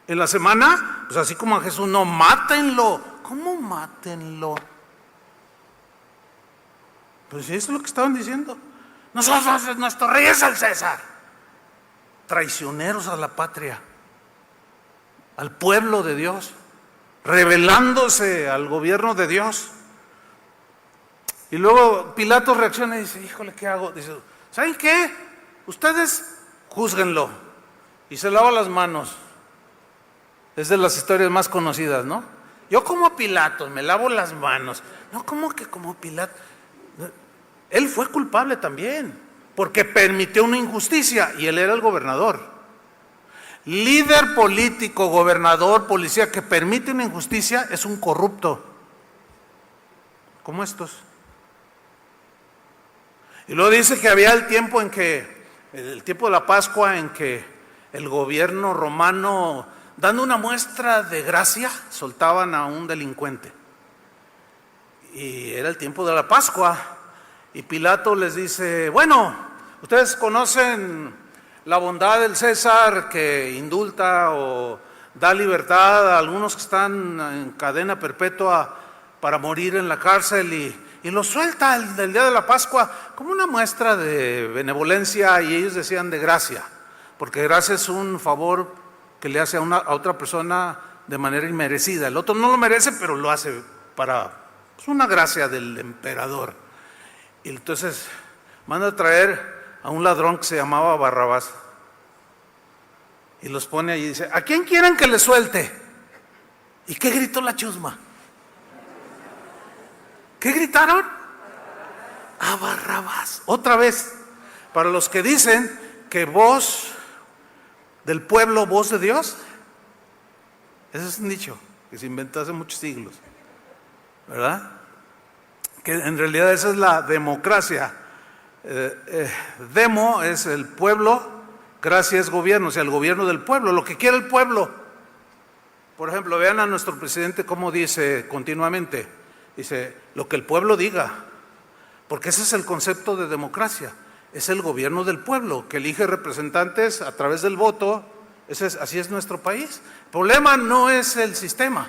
En la semana, pues así como a Jesús, no, mátenlo. ¿Cómo mátenlo? Pues eso es lo que estaban diciendo. Nosotros, nuestro rey es el César. Traicioneros a la patria, al pueblo de Dios, rebelándose al gobierno de Dios. Y luego Pilato reacciona y dice, híjole, ¿qué hago? Dice, ¿saben qué? Ustedes júzguenlo. Y se lava las manos. Es de las historias más conocidas, ¿no? Yo como Pilato me lavo las manos. No, ¿cómo que como Pilato? Él fue culpable también, porque permitió una injusticia y él era el gobernador. Líder político, gobernador, policía que permite una injusticia es un corrupto, como estos. Y luego dice que había el tiempo de la Pascua, en que el gobierno romano, dando una muestra de gracia, soltaban a un delincuente. Y era el tiempo de la Pascua. Y Pilato les dice, bueno, ustedes conocen la bondad del César que indulta o da libertad a algunos que están en cadena perpetua para morir en la cárcel y los suelta el día de la Pascua como una muestra de benevolencia, y ellos decían de gracia, porque gracia es un favor que le hace a otra persona de manera inmerecida. El otro no lo merece, pero lo hace para una gracia del emperador. Y entonces manda a traer a un ladrón que se llamaba Barrabás y los pone allí y dice, ¿a quién quieren que le suelte? ¿Y qué gritó la chusma? ¿Qué gritaron? A Barrabás. Otra vez, para los que dicen que voz del pueblo, voz de Dios, ese es un dicho que se inventó hace muchos siglos, ¿verdad? Que en realidad esa es la democracia. Demo es el pueblo, gracia es gobierno, o sea, el gobierno del pueblo, lo que quiere el pueblo. Por ejemplo, vean a nuestro presidente cómo dice continuamente, dice, lo que el pueblo diga, porque ese es el concepto de democracia, es el gobierno del pueblo, que elige representantes a través del voto. Así es nuestro país. El problema no es el sistema,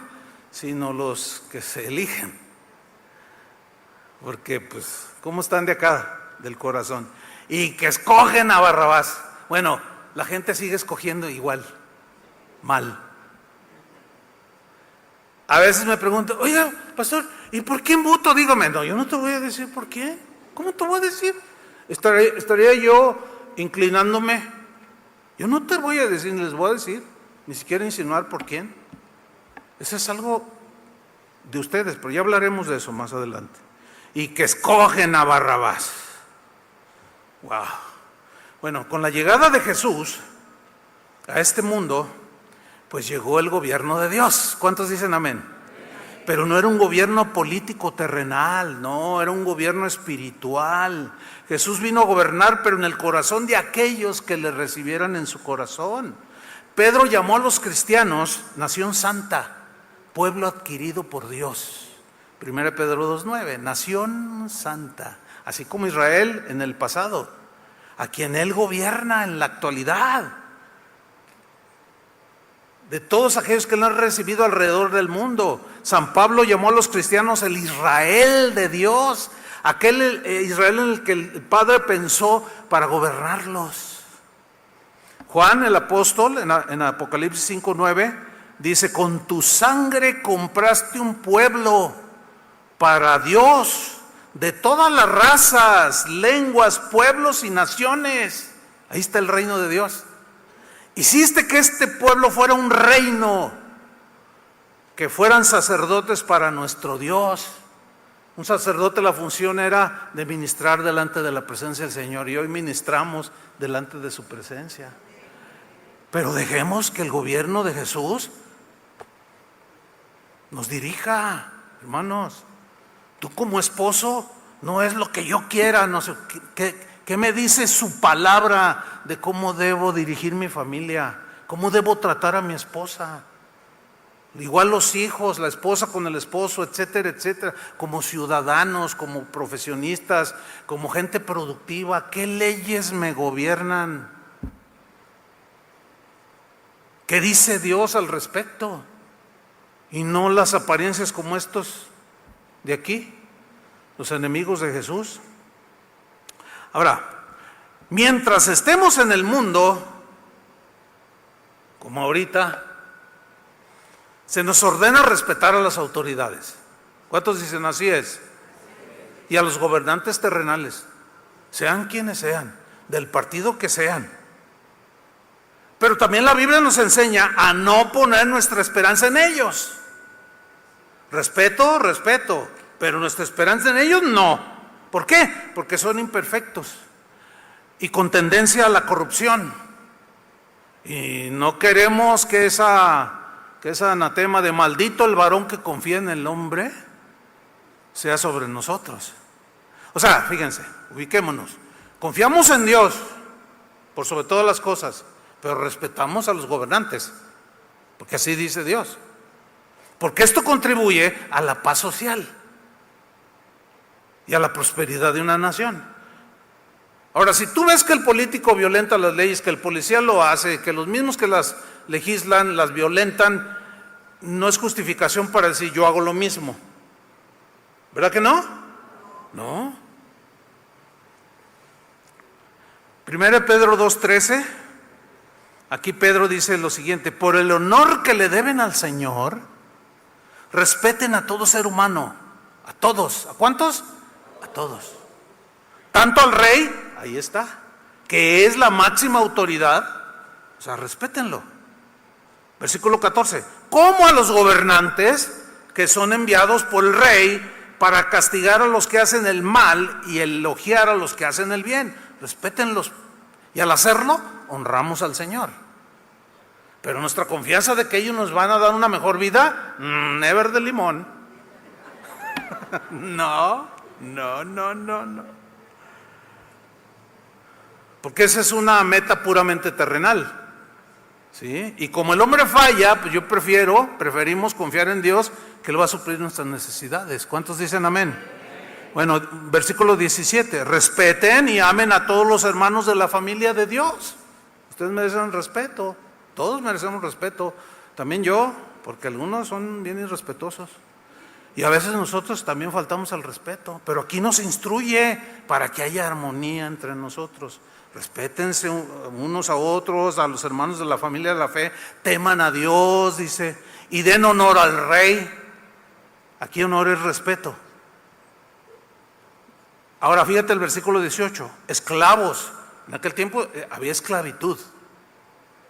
sino los que se eligen. Porque, pues, ¿cómo están de acá, del corazón? Y que escogen a Barrabás. Bueno, la gente sigue escogiendo igual, mal. A veces me pregunto, oiga, pastor, ¿y por quién voto? Dígame. No, yo no te voy a decir por quién. ¿Cómo te voy a decir? ¿Estaría yo inclinándome? Yo no te voy a decir, ni les voy a decir, ni siquiera insinuar por quién. Eso es algo de ustedes, pero ya hablaremos de eso más adelante. Y que escogen a Barrabás. Wow. Bueno, con la llegada de Jesús a este mundo, pues llegó el gobierno de Dios. ¿Cuántos dicen amén? Pero no era un gobierno político terrenal, no, era un gobierno espiritual. Jesús vino a gobernar, pero en el corazón de aquellos que le recibieran en su corazón. Pedro llamó a los cristianos nación santa, pueblo adquirido por Dios. 1 Pedro 2:9, nación santa, así como Israel en el pasado, a quien Él gobierna en la actualidad. De todos aquellos que lo han recibido alrededor del mundo. San Pablo llamó a los cristianos el Israel de Dios, aquel Israel en el que el Padre pensó para gobernarlos. Juan el apóstol en Apocalipsis 5:9 dice, con tu sangre compraste un pueblo para Dios, de todas las razas, lenguas, pueblos y naciones. Ahí está el reino de Dios. Hiciste que este pueblo fuera un reino, que fueran sacerdotes para nuestro Dios. Un sacerdote, la función era de ministrar delante de la presencia del Señor, y hoy ministramos delante de su presencia. Pero dejemos que el gobierno de Jesús nos dirija, hermanos. Tú como esposo, no es lo que yo quiera, no sé, ¿qué me dice su palabra de cómo debo dirigir mi familia? ¿Cómo debo tratar a mi esposa? Igual los hijos, la esposa con el esposo, etcétera, etcétera. Como ciudadanos, como profesionistas, como gente productiva, ¿qué leyes me gobiernan? ¿Qué dice Dios al respecto? Y no las apariencias como estos de aquí, los enemigos de Jesús. Ahora, mientras estemos en el mundo, como ahorita, se nos ordena respetar a las autoridades. ¿Cuántos dicen así es? Y a los gobernantes terrenales, sean quienes sean, del partido que sean. Pero también la Biblia nos enseña a no poner nuestra esperanza en ellos. Respeto, respeto, pero nuestra esperanza en ellos no. ¿Por qué? Porque son imperfectos y con tendencia a la corrupción. Y no queremos que ese anatema de maldito el varón que confía en el hombre sea sobre nosotros. O sea, fíjense, ubiquémonos. Confiamos en Dios por sobre todas las cosas, pero respetamos a los gobernantes, porque así dice Dios. Porque esto contribuye a la paz social y a la prosperidad de una nación. Ahora, si tú ves que el político violenta las leyes, que el policía lo hace, que los mismos que las legislan las violentan, no es justificación para decir yo hago lo mismo. ¿Verdad que no? No. 1 Pedro 2:13, aquí Pedro dice lo siguiente: por el honor que le deben al Señor, respeten a todo ser humano, a todos. ¿A cuántos? A todos. Tanto al rey, ahí está, que es la máxima autoridad, o sea, respétenlo. Versículo 14, como a los gobernantes que son enviados por el rey para castigar a los que hacen el mal y elogiar a los que hacen el bien. Respétenlos. Y al hacerlo, honramos al Señor. Pero nuestra confianza de que ellos nos van a dar una mejor vida, never de limón. No. Porque esa es una meta puramente terrenal. ¿Sí? Y como el hombre falla, pues preferimos confiar en Dios, que Él va a suplir nuestras necesidades. ¿Cuántos dicen amén? Bueno, versículo 17, respeten y amen a todos los hermanos de la familia de Dios. Ustedes merecen respeto, todos merecemos respeto, también yo, porque algunos son bien irrespetuosos. Y a veces nosotros también faltamos al respeto, pero aquí nos instruye para que haya armonía entre nosotros. Respétense unos a otros, a los hermanos de la familia de la fe, teman a Dios, dice, y den honor al rey. Aquí honor es respeto. Ahora fíjate el versículo 18, esclavos. En aquel tiempo había esclavitud.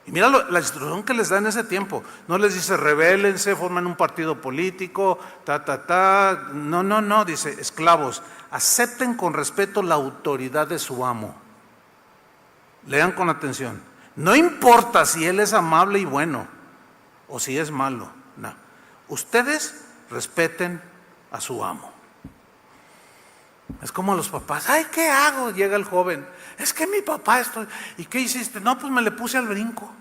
Y mira la instrucción que les da en ese tiempo. No les dice rebélense, formen un partido político, No, dice esclavos, acepten con respeto la autoridad de su amo. Lean con atención. No importa si él es amable y bueno o si es malo. No. Ustedes respeten a su amo. Es como los papás, ay, ¿qué hago? Llega el joven, es que mi papá ¿y qué hiciste? No, pues me le puse al brinco.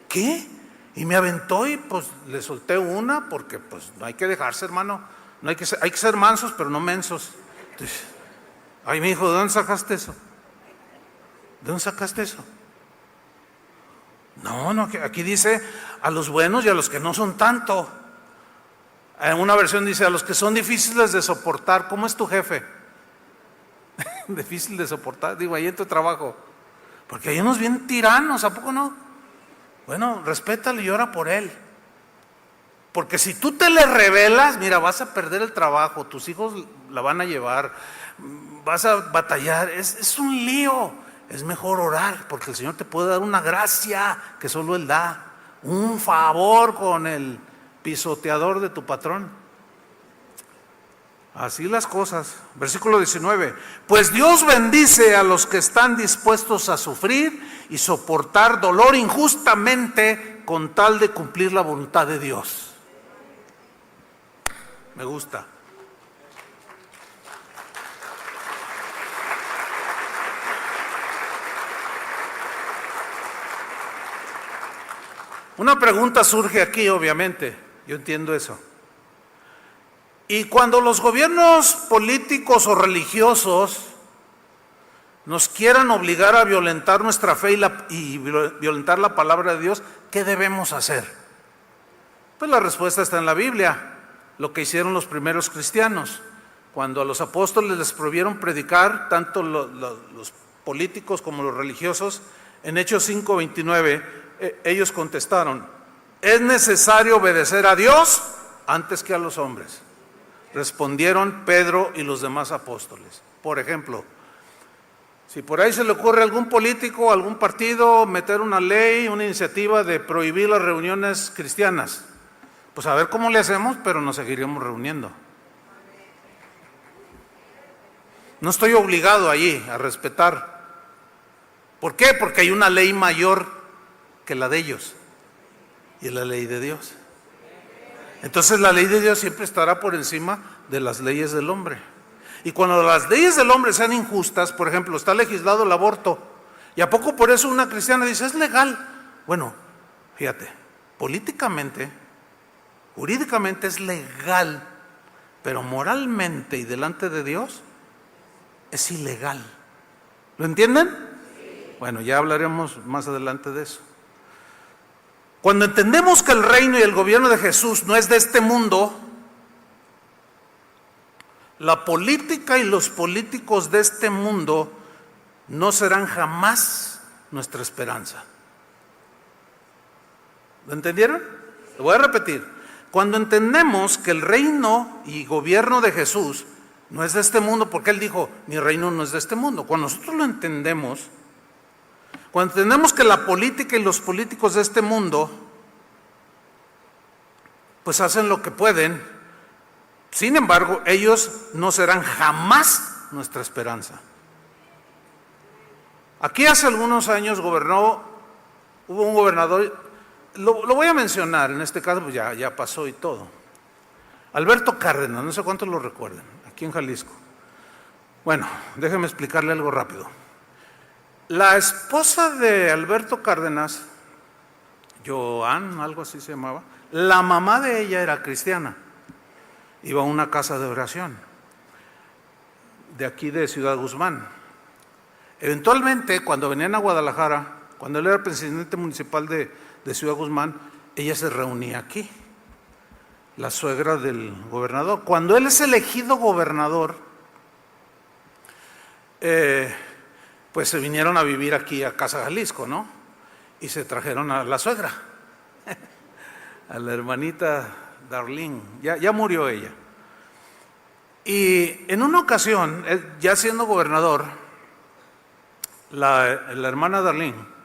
¿Qué? Y me aventó y pues le solté una, porque pues no hay que dejarse, hermano. No hay que ser mansos, pero no mensos. Entonces, ay, mi hijo, ¿de dónde sacaste eso? ¿De dónde sacaste eso? No, aquí dice a los buenos y a los que no son tanto. En una versión dice a los que son difíciles de soportar. ¿Cómo es tu jefe? Difícil de soportar, digo, ahí en tu trabajo. Porque hay unos bien tiranos, ¿a poco no? Bueno, respétalo y ora por él. Porque si tú te le rebelas, mira, vas a perder el trabajo, tus hijos la van a llevar, vas a batallar, es un lío. Es mejor orar, porque el Señor te puede dar una gracia que solo Él da, un favor con el pisoteador de tu patrón. Así las cosas. Versículo 19, pues Dios bendice a los que están dispuestos a sufrir y soportar dolor injustamente con tal de cumplir la voluntad de Dios. Me gusta. Una pregunta surge aquí, obviamente, yo entiendo eso. Y cuando los gobiernos políticos o religiosos nos quieran obligar a violentar nuestra fe y violentar la palabra de Dios, ¿qué debemos hacer? Pues la respuesta está en la Biblia, lo que hicieron los primeros cristianos. Cuando a los apóstoles les prohibieron predicar, tanto los políticos como los religiosos, en Hechos 5:29, ellos contestaron: es necesario obedecer a Dios antes que a los hombres. Respondieron Pedro y los demás apóstoles. Por ejemplo, si por ahí se le ocurre a algún político, a algún partido meter una ley, una iniciativa de prohibir las reuniones cristianas, pues a ver cómo le hacemos, pero nos seguiremos reuniendo. No estoy obligado allí a respetar. ¿Por qué? Porque hay una ley mayor que la de ellos, y es la ley de Dios. Entonces la ley de Dios siempre estará por encima de las leyes del hombre. Y cuando las leyes del hombre sean injustas, por ejemplo, está legislado el aborto, ¿y a poco por eso una cristiana dice es legal? Bueno, fíjate, políticamente, jurídicamente es legal, pero moralmente y delante de Dios es ilegal. ¿Lo entienden? Bueno, ya hablaremos más adelante de eso. Cuando entendemos que el reino y el gobierno de Jesús no es de este mundo, la política y los políticos de este mundo no serán jamás nuestra esperanza. ¿Lo entendieron? Lo voy a repetir. Cuando entendemos que el reino y gobierno de Jesús no es de este mundo, porque Él dijo, mi reino no es de este mundo. Cuando nosotros lo entendemos, cuando entendemos que la política y los políticos de este mundo pues hacen lo que pueden, sin embargo, ellos no serán jamás nuestra esperanza. Aquí hace algunos años hubo un gobernador, lo voy a mencionar, en este caso pues ya pasó y todo. Alberto Cárdenas, no sé cuántos lo recuerdan, aquí en Jalisco. Bueno, déjeme explicarle algo rápido. La esposa de Alberto Cárdenas, Joan, algo así se llamaba, la mamá de ella era cristiana. Iba a una casa de oración de aquí de Ciudad Guzmán. Eventualmente, cuando venían a Guadalajara, cuando él era presidente municipal de Ciudad Guzmán, ella se reunía aquí, la suegra del gobernador. Cuando él es elegido gobernador, pues se vinieron a vivir aquí a Casa Jalisco, ¿no? Y se trajeron a la suegra, a la hermanita Darlene, ya murió ella. Y en una ocasión, ya siendo gobernador, la hermana Darlene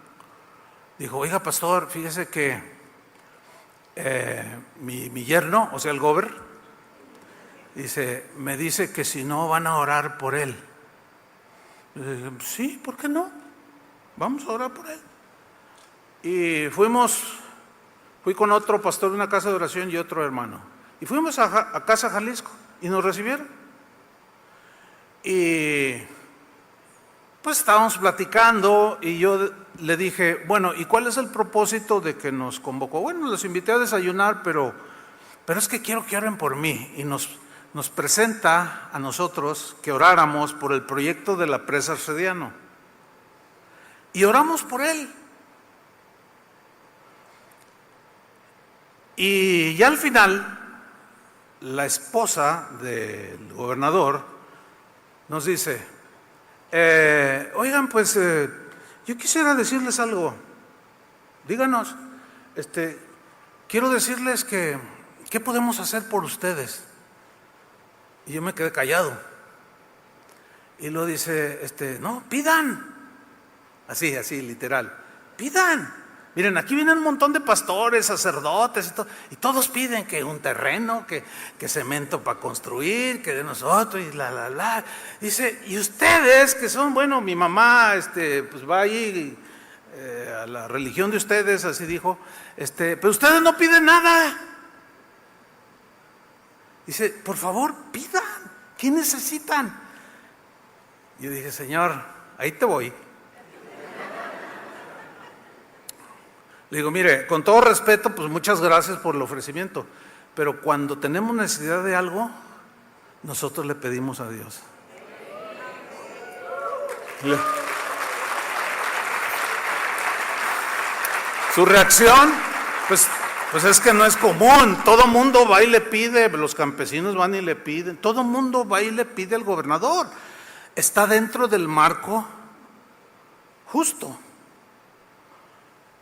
dijo, oiga pastor, fíjese que mi yerno, o sea el gober, me dice que si no van a orar por él. Y dije, sí, ¿por qué no? Vamos a orar por él. Y fui con otro pastor de una casa de oración y otro hermano. Y fuimos a Casa Jalisco y nos recibieron. Y pues estábamos platicando y yo le dije, bueno, ¿y cuál es el propósito de que nos convocó? Bueno, los invité a desayunar, pero es que quiero que oren por mí. Y nos presenta a nosotros que oráramos por el proyecto de la presa Arcediano. Y oramos por él. Y ya al final, la esposa del gobernador nos dice, oigan, pues yo quisiera decirles algo. Díganos, quiero decirles que, ¿qué podemos hacer por ustedes? Y yo me quedé callado. Y luego dice, no, pidan. Así, literal. Pidan. Miren, aquí vienen un montón de pastores, sacerdotes y todos piden que un terreno, que cemento para construir, que de nosotros y Dice, y ustedes que son, bueno, mi mamá pues va ahí a la religión de ustedes, así dijo, pero ustedes no piden nada. Dice, por favor, pidan. ¿Qué necesitan? Yo dije, Señor, ahí te voy. Le digo, mire, con todo respeto, pues muchas gracias por el ofrecimiento, pero cuando tenemos necesidad de algo, nosotros le pedimos a Dios. Su reacción, pues es que no es común. Todo mundo va y le pide, los campesinos van y le piden, todo mundo va y le pide al gobernador. Está dentro del marco justo.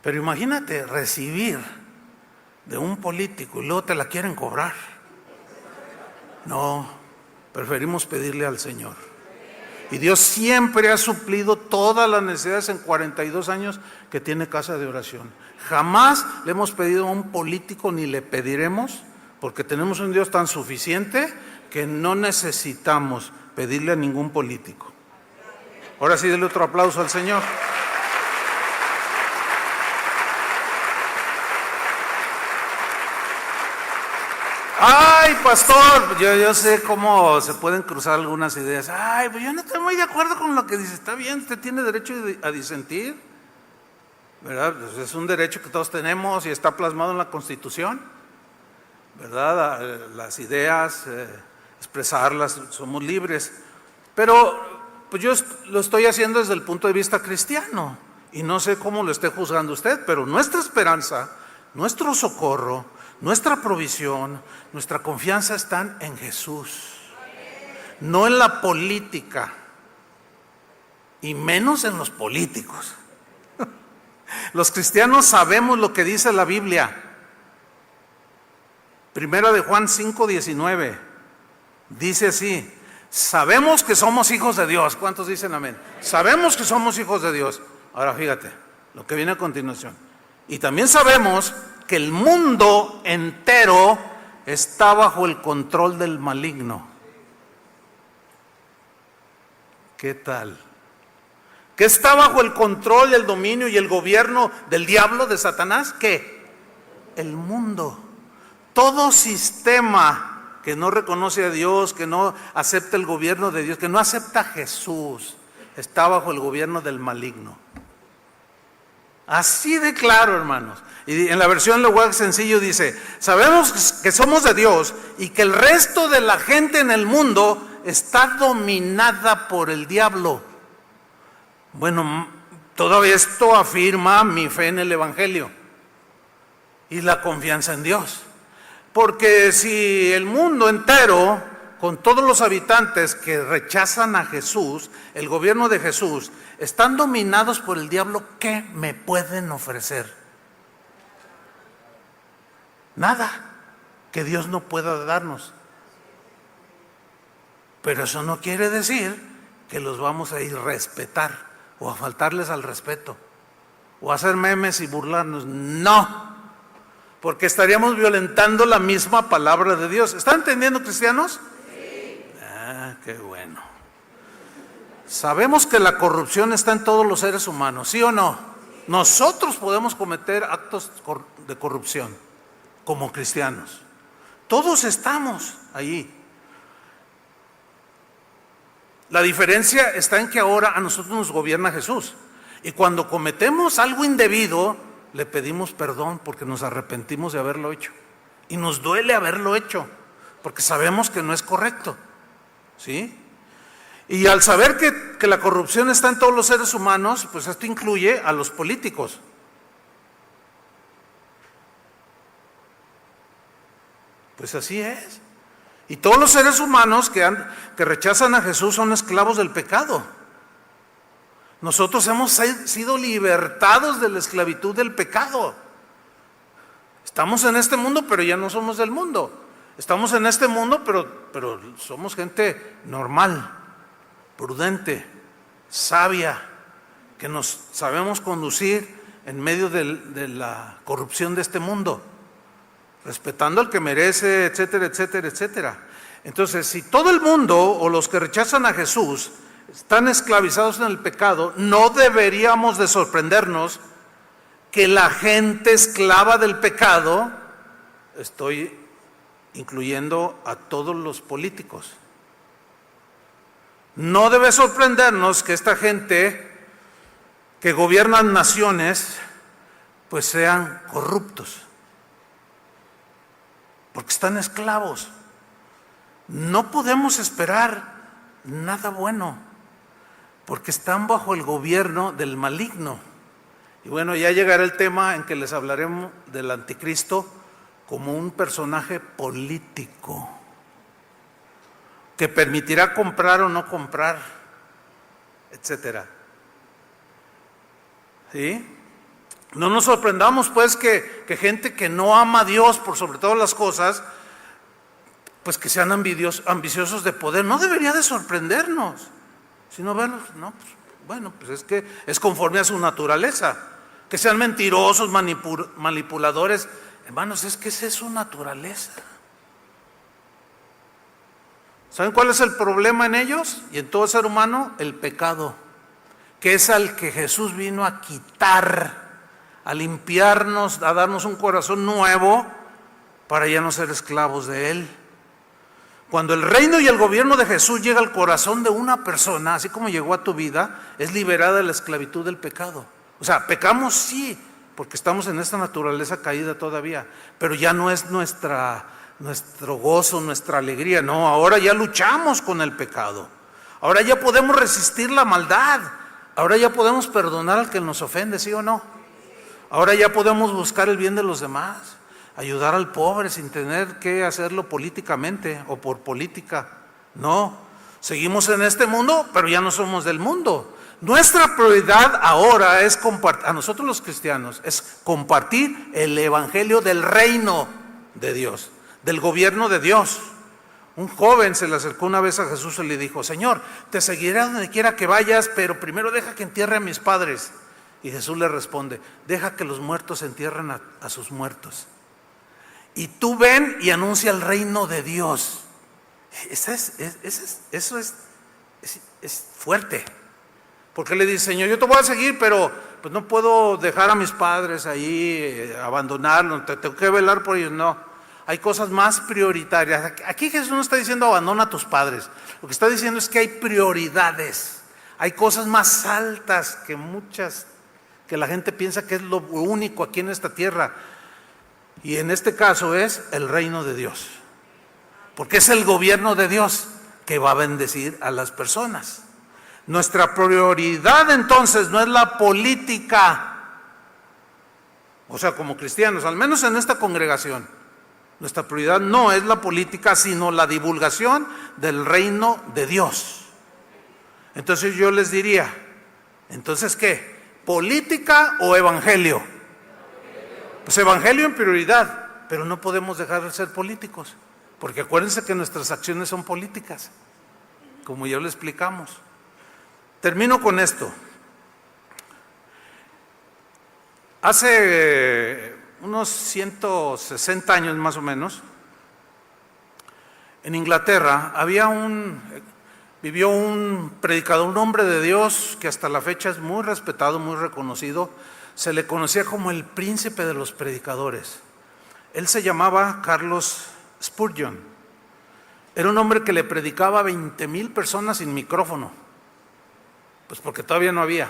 Pero imagínate recibir de un político y luego te la quieren cobrar. No, preferimos pedirle al Señor. Y Dios siempre ha suplido todas las necesidades en 42 años que tiene casa de oración. Jamás le hemos pedido a un político ni le pediremos, porque tenemos un Dios tan suficiente que no necesitamos pedirle a ningún político. Ahora sí, denle otro aplauso al Señor. Ay, pastor, yo sé cómo se pueden cruzar algunas ideas. Ay, pues yo no estoy muy de acuerdo con lo que dice. Está bien, usted tiene derecho a disentir, ¿verdad? Pues es un derecho que todos tenemos y está plasmado en la Constitución, ¿verdad? Las ideas, expresarlas, somos libres. Pero pues yo lo estoy haciendo desde el punto de vista cristiano y no sé cómo lo esté juzgando usted, pero nuestra esperanza, nuestro socorro, nuestra provisión, nuestra confianza están en Jesús, no en la política y menos en los políticos. Los cristianos sabemos lo que dice la Biblia. Primera de Juan 5:19 dice así: sabemos que somos hijos de Dios. ¿Cuántos dicen amén? Sabemos que somos hijos de Dios. Ahora fíjate lo que viene a continuación. Y también sabemos que el mundo entero está bajo el control del maligno. ¿Qué tal? ¿Que está bajo el control, el dominio y el gobierno del diablo, de Satanás? ¿Qué? El mundo. Todo sistema que no reconoce a Dios, que no acepta el gobierno de Dios, que no acepta a Jesús, está bajo el gobierno del maligno. Así de claro, hermanos. Y en la versión lenguaje sencillo dice: sabemos que somos de Dios y que el resto de la gente en el mundo está dominada por el diablo. Bueno, todo esto afirma mi fe en el Evangelio y la confianza en Dios. Porque si el mundo entero, con todos los habitantes que rechazan a Jesús, el gobierno de Jesús, están dominados por el diablo, ¿qué me pueden ofrecer? Nada que Dios no pueda darnos. Pero eso no quiere decir que los vamos a irrespetar o a faltarles al respeto o a hacer memes y burlarnos. No, porque estaríamos violentando la misma palabra de Dios. ¿Están entendiendo, cristianos? Sí. Ah, qué bueno. Sabemos que la corrupción está en todos los seres humanos, ¿sí o no? Nosotros podemos cometer actos de corrupción como cristianos. Todos estamos allí. La diferencia está en que ahora a nosotros nos gobierna Jesús. Y cuando cometemos algo indebido, le pedimos perdón porque nos arrepentimos de haberlo hecho. Y nos duele haberlo hecho, porque sabemos que no es correcto. ¿Sí? Y al saber que la corrupción está en todos los seres humanos, pues esto incluye a los políticos. Pues así es. Y todos los seres humanos que rechazan a Jesús son esclavos del pecado. Nosotros hemos sido libertados de la esclavitud del pecado. Estamos en este mundo, pero ya no somos del mundo. Estamos en este mundo, pero somos gente normal, prudente, sabia, que nos sabemos conducir en medio de la corrupción de este mundo, respetando al que merece, etcétera, etcétera, etcétera. Entonces, si todo el mundo o los que rechazan a Jesús están esclavizados en el pecado, no deberíamos de sorprendernos que la gente esclava del pecado, estoy incluyendo a todos los políticos, no debe sorprendernos que esta gente que gobierna naciones pues sean corruptos, porque están esclavos. No podemos esperar nada bueno, porque están bajo el gobierno del maligno. Y bueno, ya llegará el tema en que les hablaremos del anticristo como un personaje político que permitirá comprar o no comprar, etcétera. ¿Sí? No nos sorprendamos pues que gente que no ama a Dios por sobre todas las cosas, pues que sean ambiciosos de poder. No debería de sorprendernos, sino verlos, no, pues, bueno, pues es que es conforme a su naturaleza. Que sean mentirosos, manipuladores, hermanos, es que esa es su naturaleza. ¿Saben cuál es el problema en ellos y en todo ser humano? El pecado, que es al que Jesús vino a quitar, a limpiarnos, a darnos un corazón nuevo para ya no ser esclavos de Él. Cuando el reino y el gobierno de Jesús llega al corazón de una persona, así como llegó a tu vida, es liberada de la esclavitud del pecado. O sea, pecamos sí, porque estamos en esta naturaleza caída todavía, pero ya no es nuestro gozo, nuestra alegría, no, ahora ya luchamos con el pecado, ahora ya podemos resistir la maldad, ahora ya podemos perdonar al que nos ofende, ¿sí o no? Ahora ya podemos buscar el bien de los demás, ayudar al pobre sin tener que hacerlo políticamente o por política. No, seguimos en este mundo, pero ya no somos del mundo. Nuestra prioridad ahora es compartir, a nosotros los cristianos, es compartir el evangelio del reino de Dios, del gobierno de Dios. Un joven se le acercó una vez a Jesús y le dijo: Señor, te seguiré a donde quiera que vayas, pero primero deja que entierre a mis padres. Y Jesús le responde: deja que los muertos entierren a sus muertos. Y tú ven y anuncia el reino de Dios. Eso es fuerte. Porque le dice: Señor, yo te voy a seguir, pero pues no puedo dejar a mis padres ahí, abandonarlos, tengo que velar por ellos. No, hay cosas más prioritarias. Aquí Jesús no está diciendo abandona a tus padres. Lo que está diciendo es que hay prioridades. Hay cosas más altas que muchas, que la gente piensa que es lo único aquí en esta tierra. Y en este caso es el reino de Dios. Porque es el gobierno de Dios que va a bendecir a las personas. Nuestra prioridad entonces no es la política, o sea, como cristianos, al menos en esta congregación, nuestra prioridad no es la política, sino la divulgación del reino de Dios. Entonces yo les diría, ¿entonces qué? ¿Política o evangelio? Pues evangelio en prioridad, pero no podemos dejar de ser políticos, porque acuérdense que nuestras acciones son políticas, como ya lo explicamos. Termino con esto. Hace unos 160 años más o menos, en Inglaterra vivió un predicador, un hombre de Dios que hasta la fecha es muy respetado, muy reconocido. Se le conocía como el príncipe de los predicadores. Él se llamaba Charles Spurgeon. Era un hombre que le predicaba a 20,000 personas sin micrófono. Pues porque todavía no había.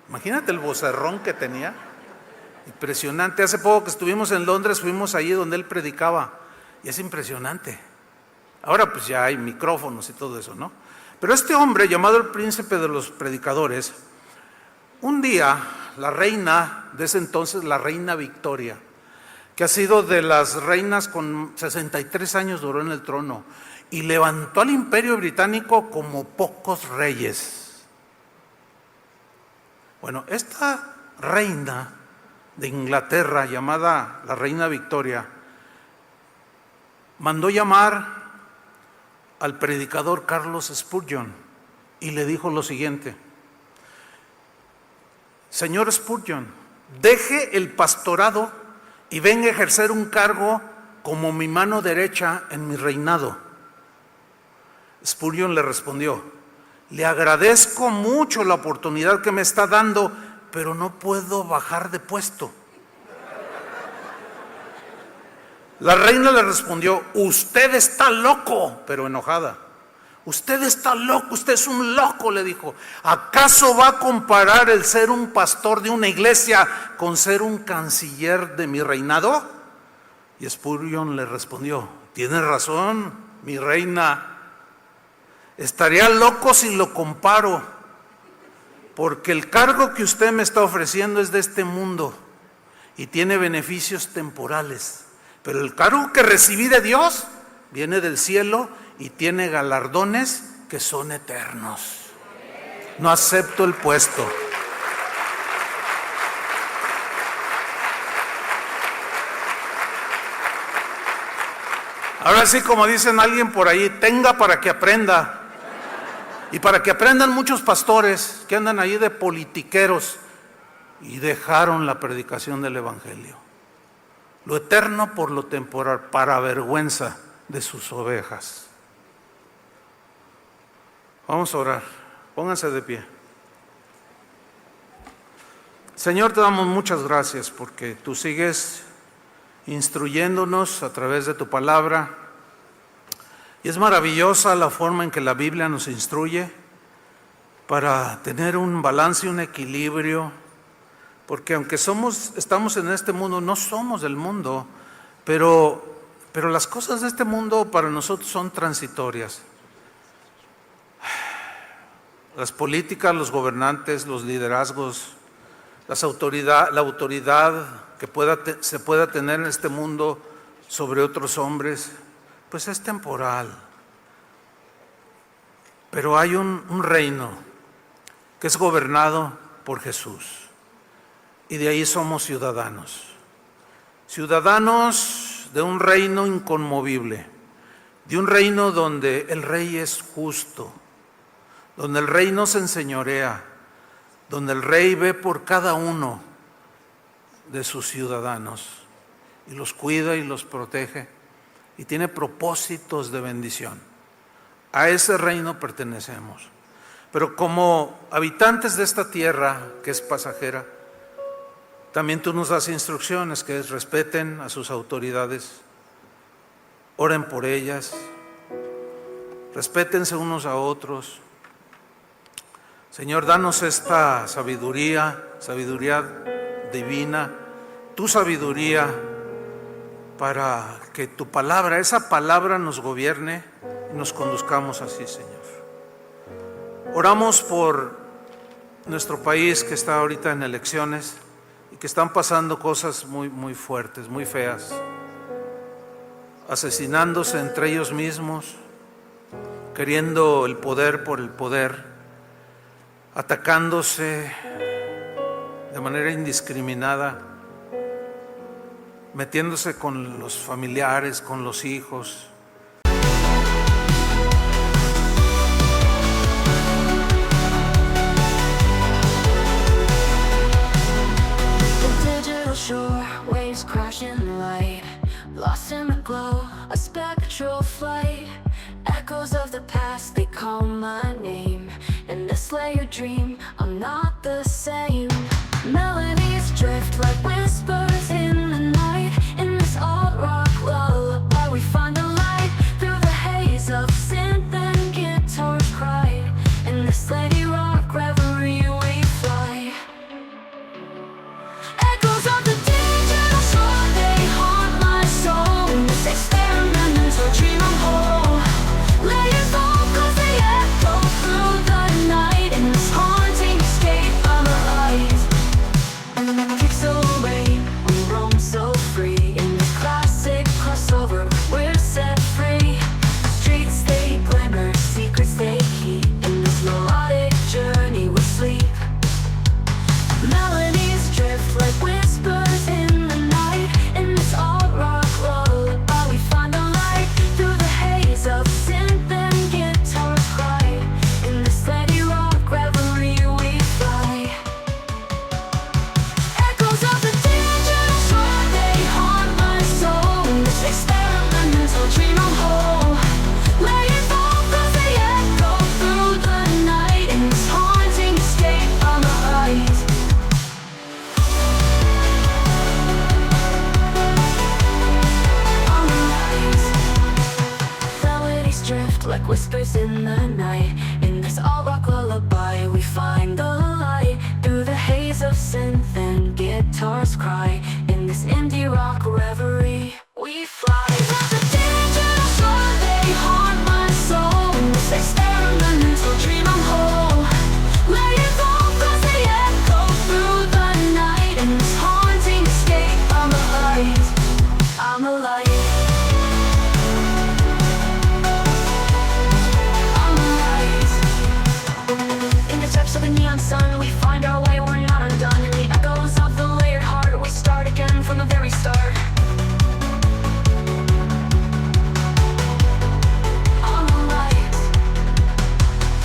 Imagínate el vocerrón que tenía. Impresionante. Hace poco que estuvimos en Londres, fuimos allí donde él predicaba. Y es impresionante. Ahora pues ya hay micrófonos y todo eso, ¿no? Pero este hombre, llamado el príncipe de los predicadores, un día la reina de ese entonces, la reina Victoria, que ha sido de las reinas con 63 años duró en el trono, y levantó al imperio británico como pocos reyes. Bueno, esta reina de Inglaterra, llamada la reina Victoria, mandó llamar al predicador Charles Spurgeon y le dijo lo siguiente: Señor Spurgeon, deje el pastorado y venga a ejercer un cargo como mi mano derecha en mi reinado. Spurgeon le respondió: le agradezco mucho la oportunidad que me está dando, pero no puedo bajar de puesto. La reina le respondió: usted está loco, pero enojada. Usted está loco, usted es un loco, le dijo. ¿Acaso va a comparar el ser un pastor de una iglesia con ser un canciller de mi reinado? Y Spurgeon le respondió: tiene razón, mi reina. Estaría loco si lo comparo, porque el cargo que usted me está ofreciendo es de este mundo y tiene beneficios temporales, pero el cargo que recibí de Dios viene del cielo y tiene galardones que son eternos. No acepto el puesto. Ahora sí, como dicen alguien por ahí, tenga para que aprenda. Y para que aprendan muchos pastores que andan ahí de politiqueros y dejaron la predicación del evangelio. Lo eterno por lo temporal, para vergüenza de sus ovejas. Vamos a orar. Pónganse de pie. Señor, te damos muchas gracias porque tú sigues instruyéndonos a través de tu palabra. Y es maravillosa la forma en que la Biblia nos instruye para tener un balance y un equilibrio, porque aunque estamos en este mundo, no somos del mundo, pero las cosas de este mundo para nosotros son transitorias. Las políticas, los gobernantes, los liderazgos, la autoridad que se pueda tener en este mundo sobre otros hombres, pues es temporal. Pero hay un reino que es gobernado por Jesús, y de ahí somos ciudadanos. Ciudadanos de un reino inconmovible, de un reino donde el rey es justo, donde el rey no se enseñorea, donde el rey ve por cada uno de sus ciudadanos y los cuida y los protege y tiene propósitos de bendición. A ese reino pertenecemos. Pero como habitantes de esta tierra que es pasajera, también tú nos das instrucciones, que es: respeten a sus autoridades, oren por ellas, respétense unos a otros. Señor, danos esta sabiduría divina, tu sabiduría, para que tu palabra, esa palabra, nos gobierne y nos conduzcamos así, Señor. Oramos por nuestro país que está ahorita en elecciones y que están pasando cosas muy, muy fuertes, muy feas, asesinándose entre ellos mismos, queriendo el poder por el poder, atacándose de manera indiscriminada, metiéndose con los familiares, con los hijos. Waves crashing light, lost in the glow, a spectral flight. Echoes of the past, they call my name. In this layered dream, I'm not the same. Melodies drift like whispers in the night. In this alt rock lullaby, we find a light through the haze of synth and guitars cry. In this lady rock reverie, we fly. Echoes of the digital shore, they haunt my soul. In this experimental dream, I'm whole. Layers fall 'cause they echo through the night. In this haunting escape, I'm alive. Pixel rain synth and guitars cry in this indie rock reverie. We fly like the digital sun, they haunt my soul. In this experimental dream I'm whole. Let it go 'cause they echo through the night. In this haunting escape, I'm a light. I'm a light. I'm a light. In the depths of the neon sun, we find our way, we're not undone. In the echoes of the layered heart, we start again from the very start. I'm a light.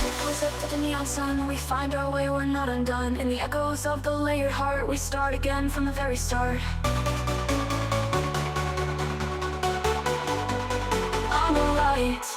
Echoes of the neon sun, we find our way, we're not undone. In the echoes of the layered heart, we start again from the very start. I'm a light.